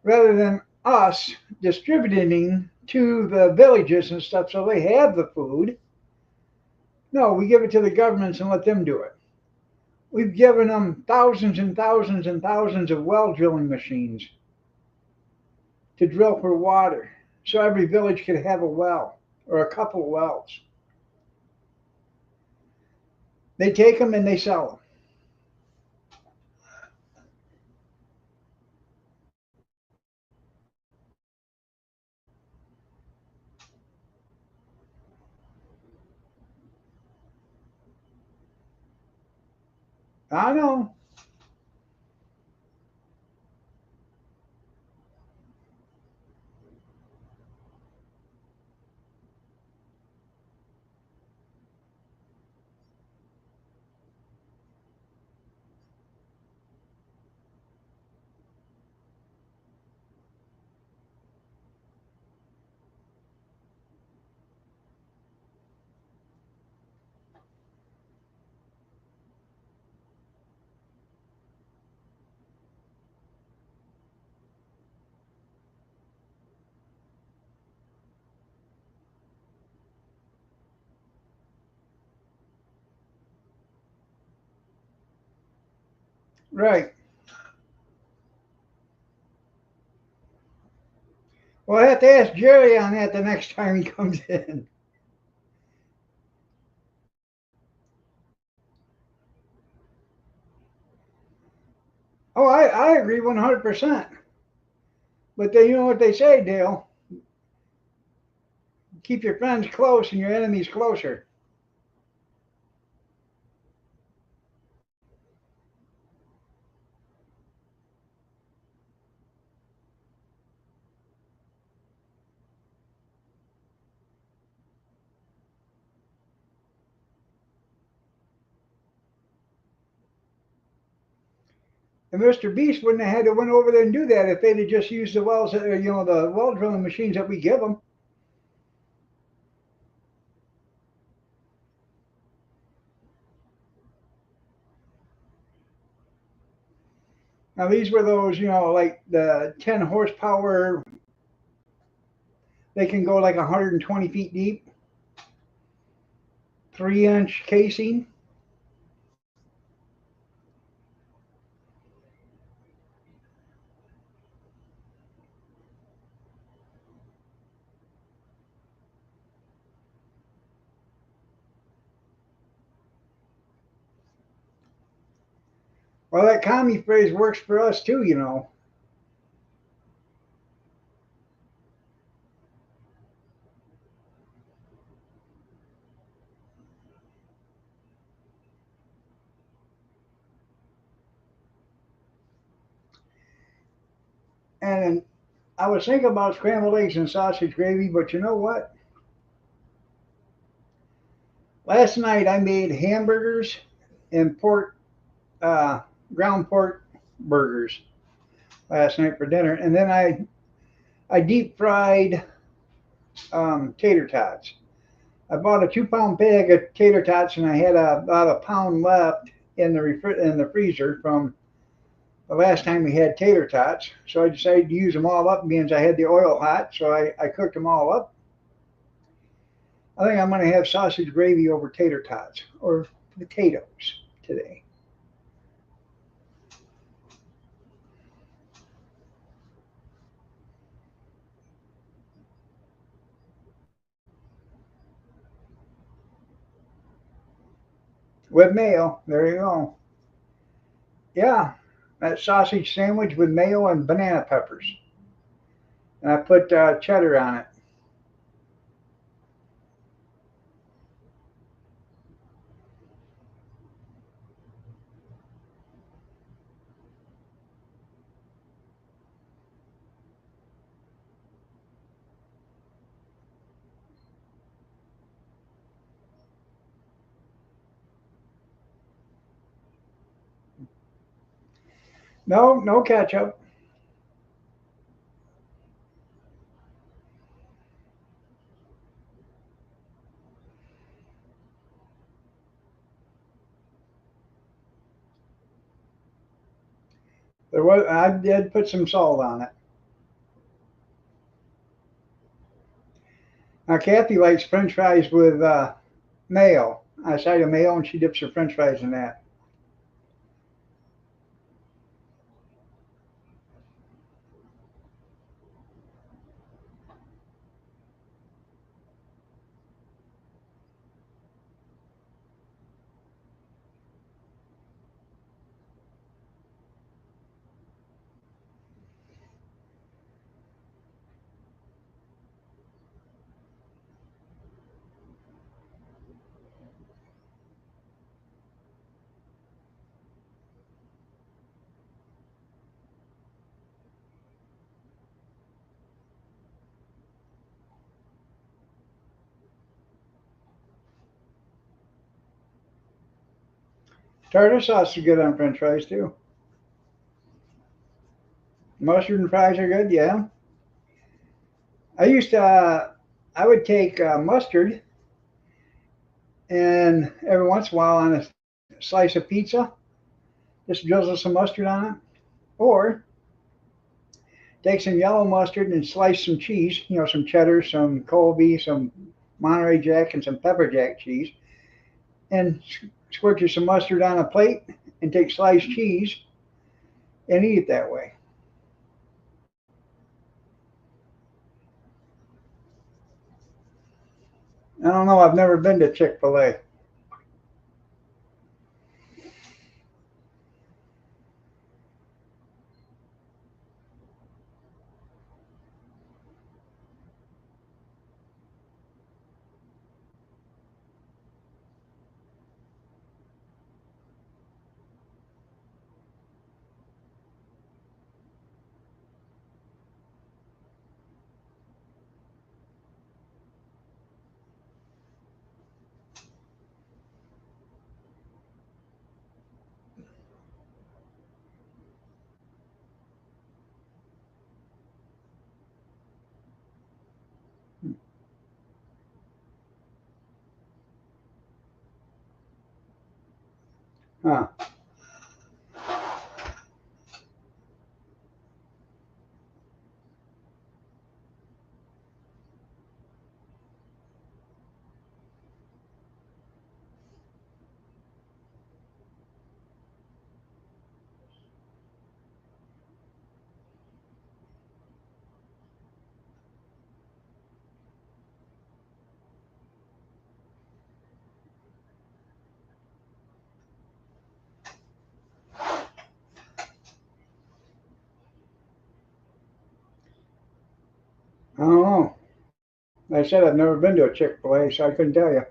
Rather than us distributing to the villages and stuff, so they have the food. No, we give it to the governments and let them do it. We've given them thousands and thousands and thousands of well drilling machines to drill for water, so every village could have a well or a couple of wells. They take them and they sell them. I know. Right. Well, I have to ask Jerry on that the next time he comes in. Oh, I agree 100%. But then you know what they say, Dale? Keep your friends close and your enemies closer. And Mr. Beast wouldn't have had to went over there and do that if they'd have just used the wells, the well drilling machines that we give them. Now these were those, like the 10 horsepower. They can go like 120 feet deep, 3-inch casing. Well, that commie phrase works for us too. And I was thinking about scrambled eggs and sausage gravy, but you know what? Last night I made hamburgers and uh, ground pork burgers last night for dinner, and then I deep fried tater tots. I bought a 2 pound bag of tater tots, and I had about a pound left in the freezer from the last time we had tater tots. So I decided to use them all up, means I had the oil hot, so I cooked them all up. I think I'm going to have sausage gravy over tater tots or potatoes today with mayo. There you go. Yeah, that sausage sandwich with mayo and banana peppers. And I put cheddar on it. No, no ketchup. I did put some salt on it. Now Kathy likes French fries with mayo, a side of mayo, and she dips her French fries in that. Tartar sauce is good on French fries too. Mustard and fries are good, yeah. I used to, I would take mustard and every once in a while on a slice of pizza, just drizzle some mustard on it. Or take some yellow mustard and slice some cheese, some cheddar, some Colby, some Monterey Jack, and some pepper jack cheese, and squirt you some mustard on a plate and take sliced cheese and eat it that way. I don't know. I've never been to Chick-fil-A. Huh. I don't know. Like I said, I've never been to a Chick-fil-A, so I couldn't tell you.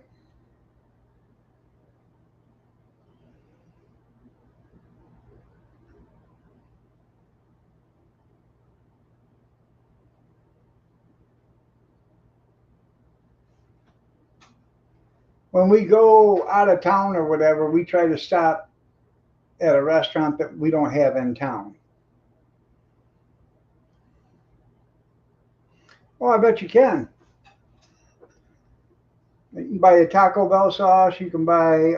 When we go out of town or whatever, we try to stop at a restaurant that we don't have in town. Oh, I bet you can. You can buy a Taco Bell sauce. You can buy,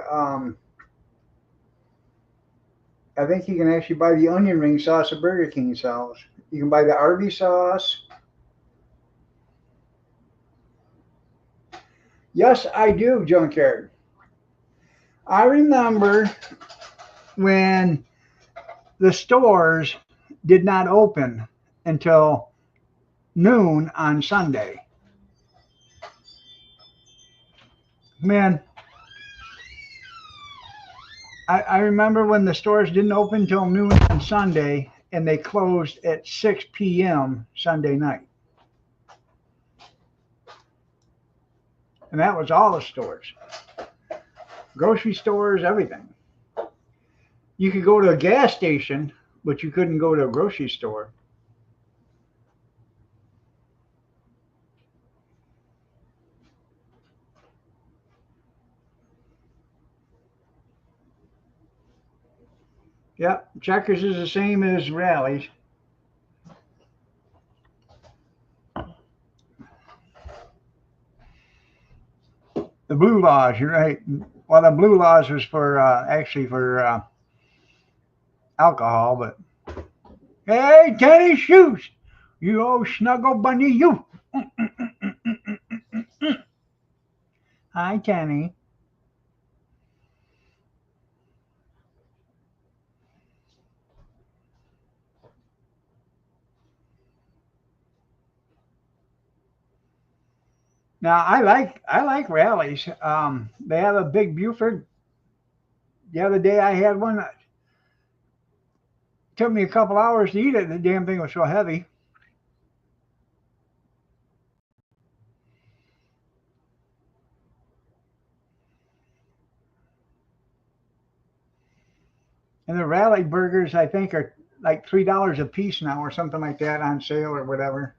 I think you can actually buy the onion ring sauce at Burger King sauce. You can buy the Arby's sauce. Yes, I do, Junkyard. I remember when the stores did not open until noon on Sunday. Man, I remember when the stores didn't open until noon on Sunday and they closed at 6 p.m. Sunday night. And that was all the stores, grocery stores, everything. You could go to a gas station, but you couldn't go to a grocery store. Yep, Checkers is the same as Rallies. The blue laws, you're right. Well, the blue laws was for actually for alcohol, but Hey, tennis shoes. You old snuggle bunny, you. Hi, Tenny. Now I like rallies. They have a big Buford. The other day I had one that took me a couple hours to eat it. The damn thing was so heavy. And the rally burgers I think are like $3 a piece now or something like that on sale or whatever.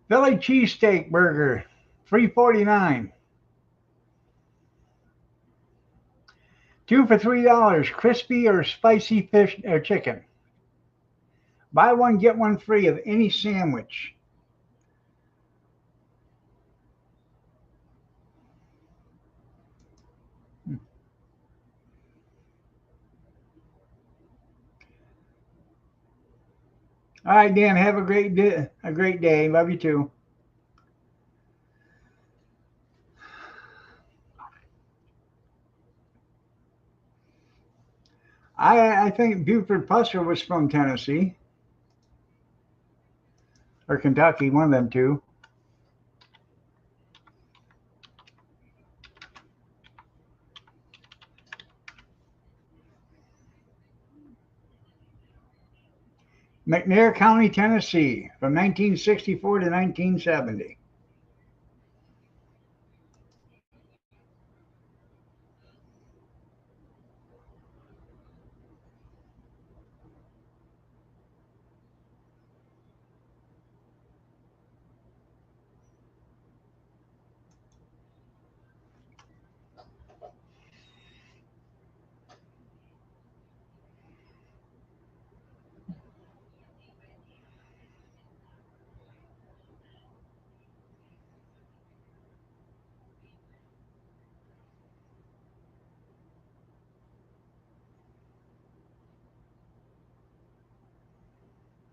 Philly cheesesteak burger, 3.49. Two for $3, crispy or spicy fish or chicken. Buy one, get one free of any sandwich. All right, Dan, have a great day. A great day. Love you too. I think Buford Pusser was from Tennessee or Kentucky, one of them two. McNair County, Tennessee, from 1964 to 1970.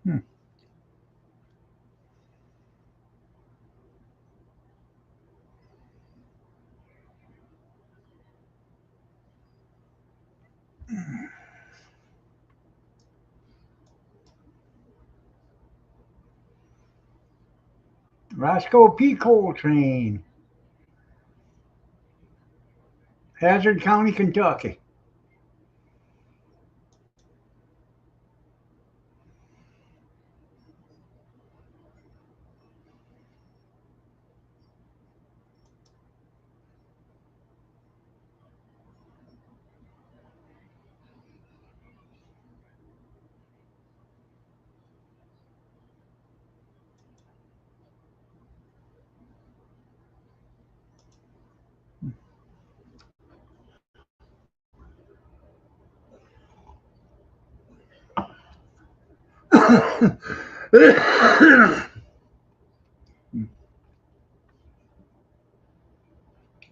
Hmm. Roscoe P. Coltrane, Hazard County, Kentucky.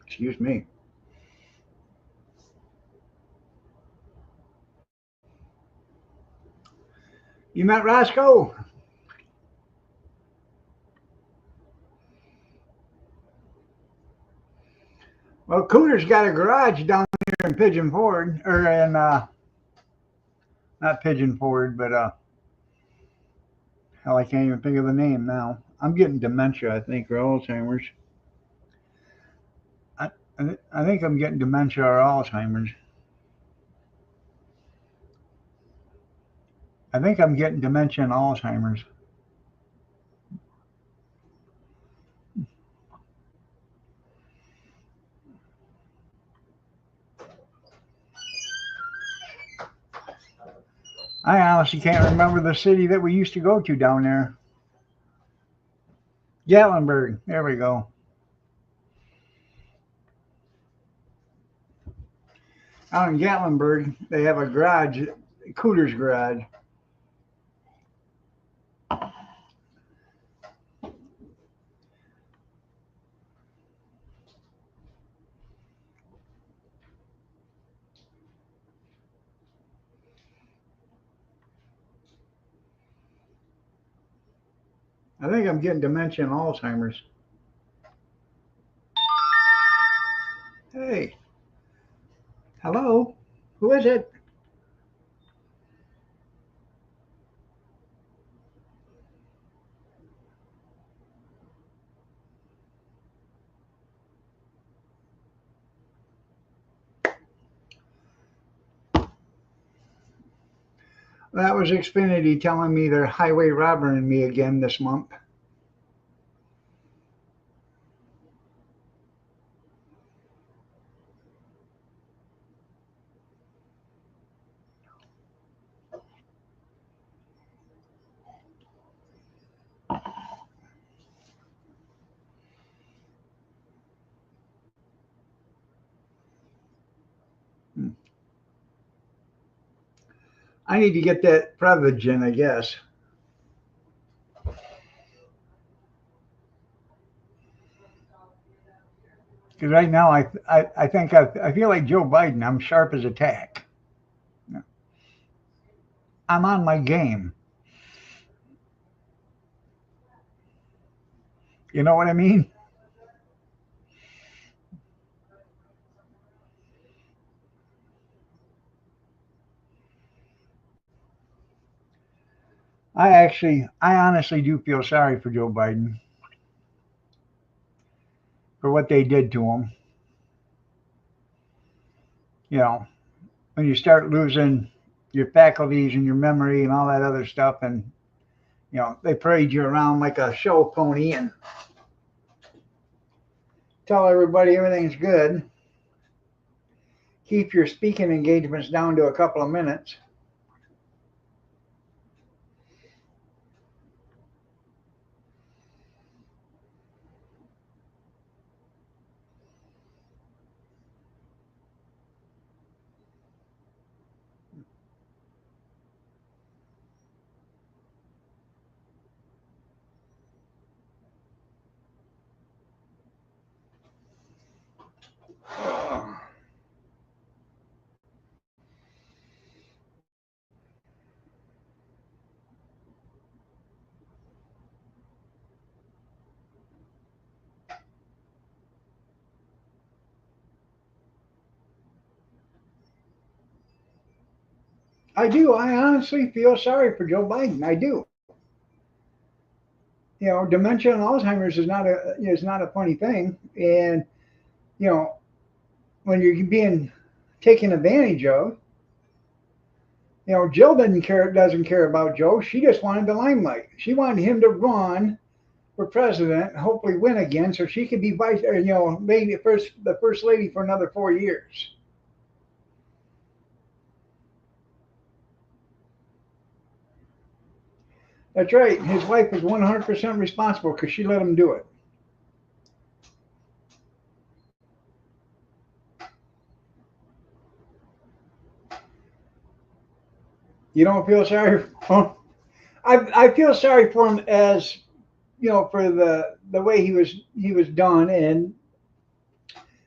Excuse me. You met Roscoe? Well, Cooter's got a garage down here in Pigeon Forge, or in not Pigeon Forge, but hell, I can't even think of the name now. I'm getting dementia, I think, or Alzheimer's. I, I think I'm getting dementia or Alzheimer's. I think I'm getting dementia and Alzheimer's. I honestly can't remember the city that we used to go to down there. Gatlinburg. There we go. Out in Gatlinburg, they have a garage, Cooter's garage. I think I'm getting dementia and Alzheimer's. Hey, hello? Who is it? That was Xfinity telling me they're highway robbing me again this month. I need to get that Prevagen, I guess. Because right now, I think I feel like Joe Biden. I'm sharp as a tack. I'm on my game. You know what I mean? I honestly do feel sorry for Joe Biden for what they did to him. You know, when you start losing your faculties and your memory and all that other stuff, and they parade you around like a show pony and tell everybody everything's good. Keep your speaking engagements down to a couple of minutes. I do. I honestly feel sorry for Joe Biden. I do. Dementia and Alzheimer's is not a funny thing, and you know, when you're being taken advantage of, Jill doesn't care about Joe. She just wanted the limelight. She wanted him to run for president, hopefully win again, so she could be maybe the first lady for another 4 years. That's right. His wife was 100% responsible because she let him do it. You don't feel sorry for him? I feel sorry for him as for the way he was done and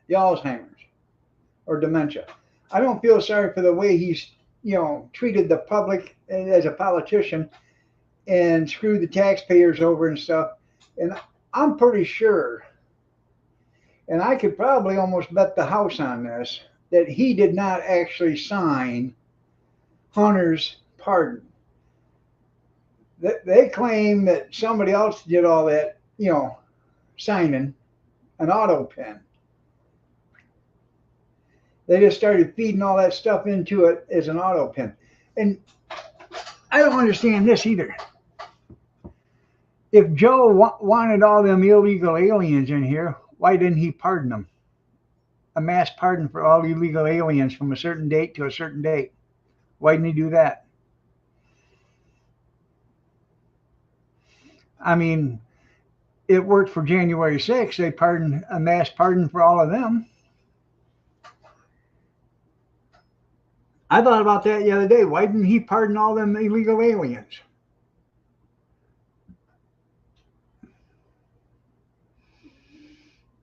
the Alzheimer's or dementia. I don't feel sorry for the way he's treated the public as a politician and screwed the taxpayers over and stuff. And I'm pretty sure, and I could probably almost bet the house on this, that he did not actually sign Hunter's pardon. They claim that somebody else did all that, signing an auto pen. They just started feeding all that stuff into it as an auto pen. And I don't understand this either. If Joe wanted all them illegal aliens in here, why didn't he pardon them? A mass pardon for all illegal aliens from a certain date to a certain date. Why didn't he do that? I mean, it worked for January 6th. They pardoned a mass pardon for all of them. I thought about that the other day. Why didn't he pardon all them illegal aliens?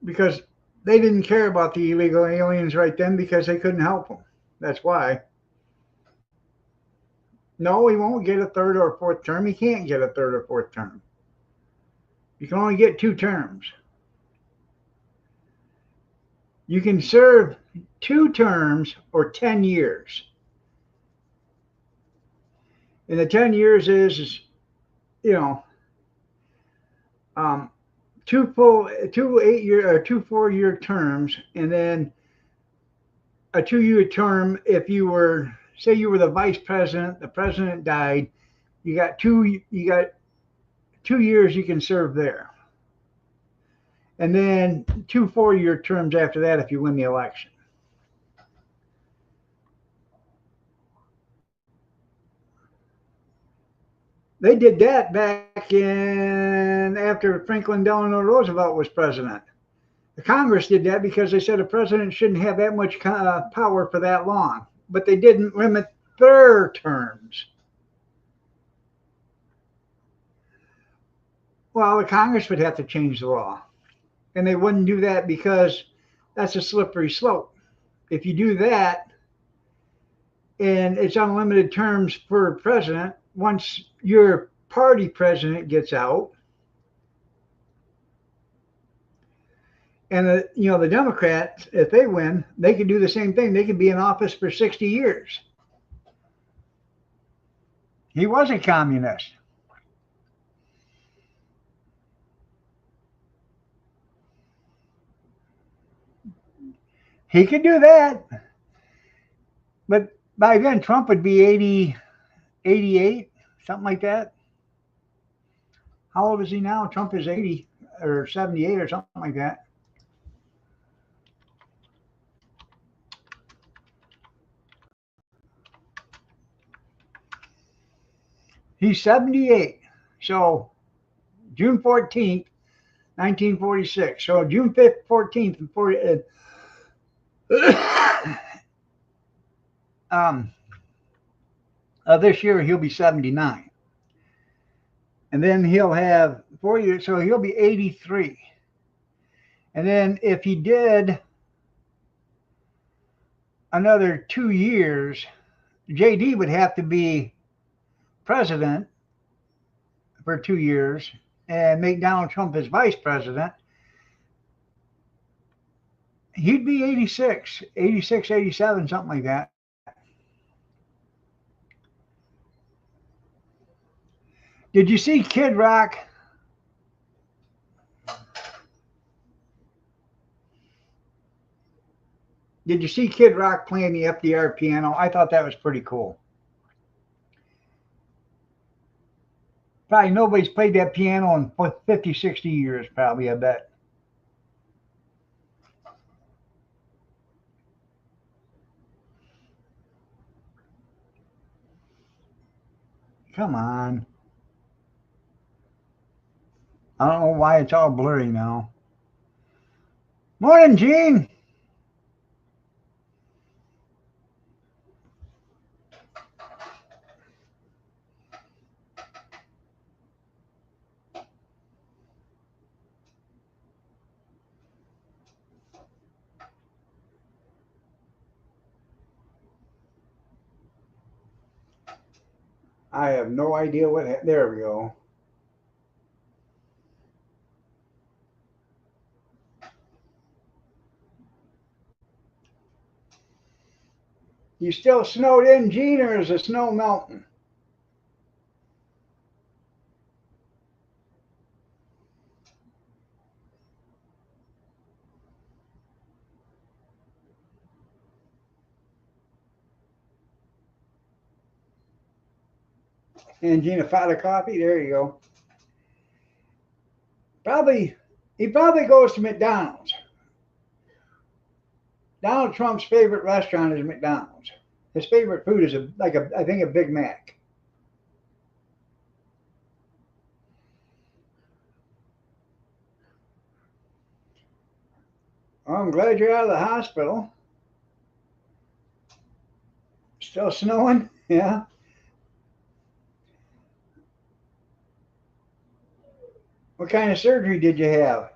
Because they didn't care about the illegal aliens right then because they couldn't help them. That's why. No, he won't get a third or fourth term. He can't get a third or fourth term. You can only get 2 terms. You can serve 2 terms or 10 years. And the 10 years is you know, um, 2 8 year or 2 4 year terms, and then a 2 year term if you were, say you were the vice president, the president died, you got 2 years you can serve there. And then 2 4 year terms after that if you win the election. They did that back in after Franklin Delano Roosevelt was president. The Congress did that because they said a president shouldn't have that much power for that long, but they didn't limit their terms. Well, the Congress would have to change the law, and they wouldn't do that because that's a slippery slope. If you do that, and it's unlimited terms for president, once your party president gets out, and the Democrats, if they win, they could do the same thing. They could be in office for 60 years. He was a communist. He could do that. But by then, Trump would be 80, 88, something like that. How old is he now? Trump is 80 or 78 or something like that. He's 78. So June 14th, 1946. So June 5th, 14th, of this year, he'll be 79. And then he'll have 4 years, so he'll be 83. And then if he did another 2 years, JD would have to be president for 2 years and make Donald Trump his vice president. He'd be 86, 86, 87, something like that. Did you see Kid Rock? Did you see Kid Rock playing the FDR piano? I thought that was pretty cool. Probably nobody's played that piano in 50, 60 years, probably, I bet. Come on. I don't know why it's all blurry now. Morning, Gene. I have no idea what. There we go. You still snowed in, Gene, or is the snow melting? And Gene, a pot of coffee. There you go. He probably goes to McDonald's. Donald Trump's favorite restaurant is McDonald's. His favorite food is I think a Big Mac. Well, I'm glad you're out of the hospital. Still snowing? Yeah. What kind of surgery did you have?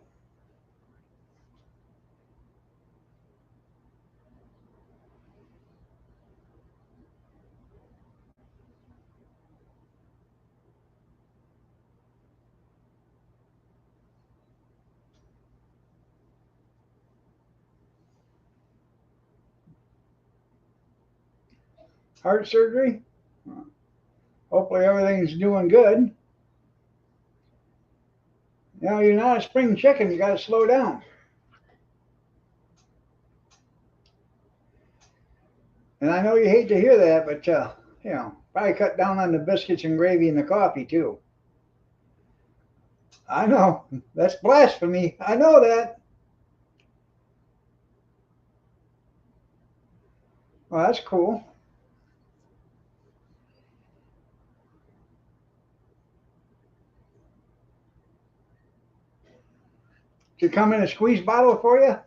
Heart surgery? Hopefully everything's doing good. You know, you're not a spring chicken. You got to slow down. And I know you hate to hear that, but you know, probably cut down on the biscuits and gravy and the coffee too. I know that's blasphemy. I know that. Well, that's cool. Did it come in a squeeze bottle for you?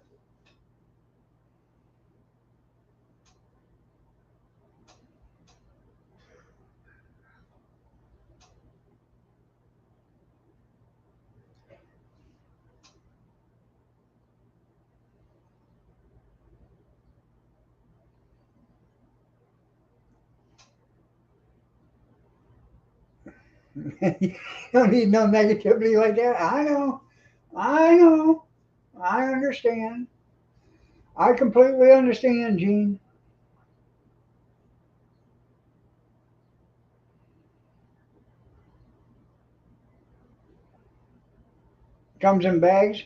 You don't need no negativity like that. I know. I know. I understand. I completely understand, Gene. Comes in bags.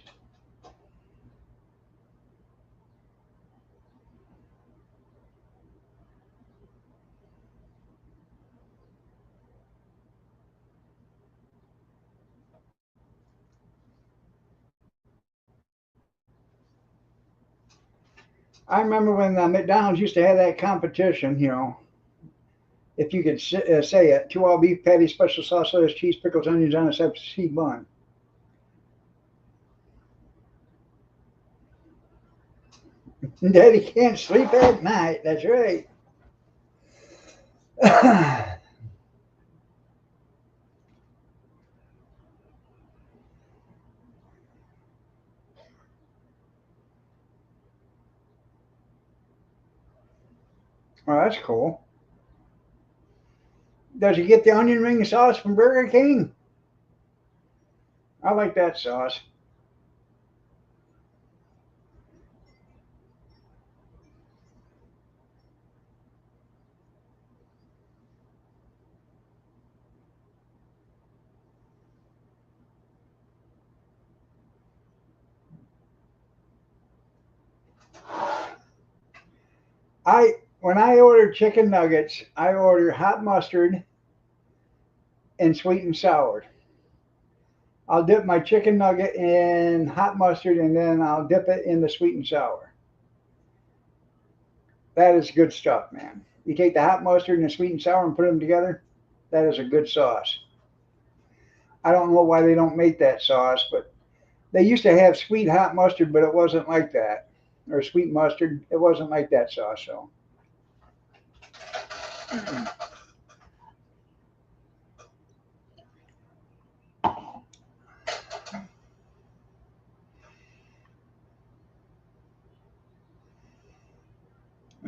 I remember when McDonald's used to have that competition, you know, if you could say it, 2 all beef patties, special sauce, lettuce, cheese, pickles, onions on a separate bun. Daddy can't sleep at night. That's right. Well, that's cool. Does he get the onion ring sauce from Burger King? I like that sauce. When I order chicken nuggets, I order hot mustard and sweet and sour. I'll dip my chicken nugget in hot mustard and then I'll dip it in the sweet and sour. That is good stuff, man. You take the hot mustard and the sweet and sour and put them together. That is a good sauce. I don't know why they don't make that sauce, but they used to have sweet hot mustard, but it wasn't like that. Or sweet mustard, it wasn't like that sauce. So,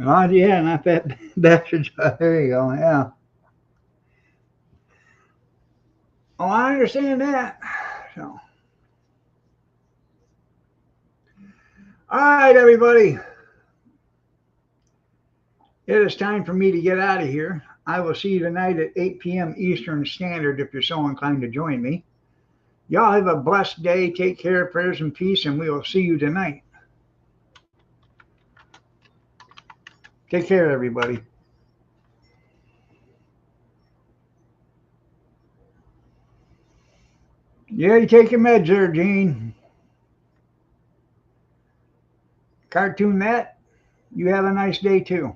oh yeah, not that bastard. There you go. Yeah. Oh, I understand that. So, all right, everybody. It is time for me to get out of here. I will see you tonight at 8 p.m. Eastern Standard if you're so inclined to join me. Y'all have a blessed day. Take care, prayers, and peace, and we will see you tonight. Take care, everybody. Yeah, you take your meds there, Gene. Cartoon Matt, you have a nice day too.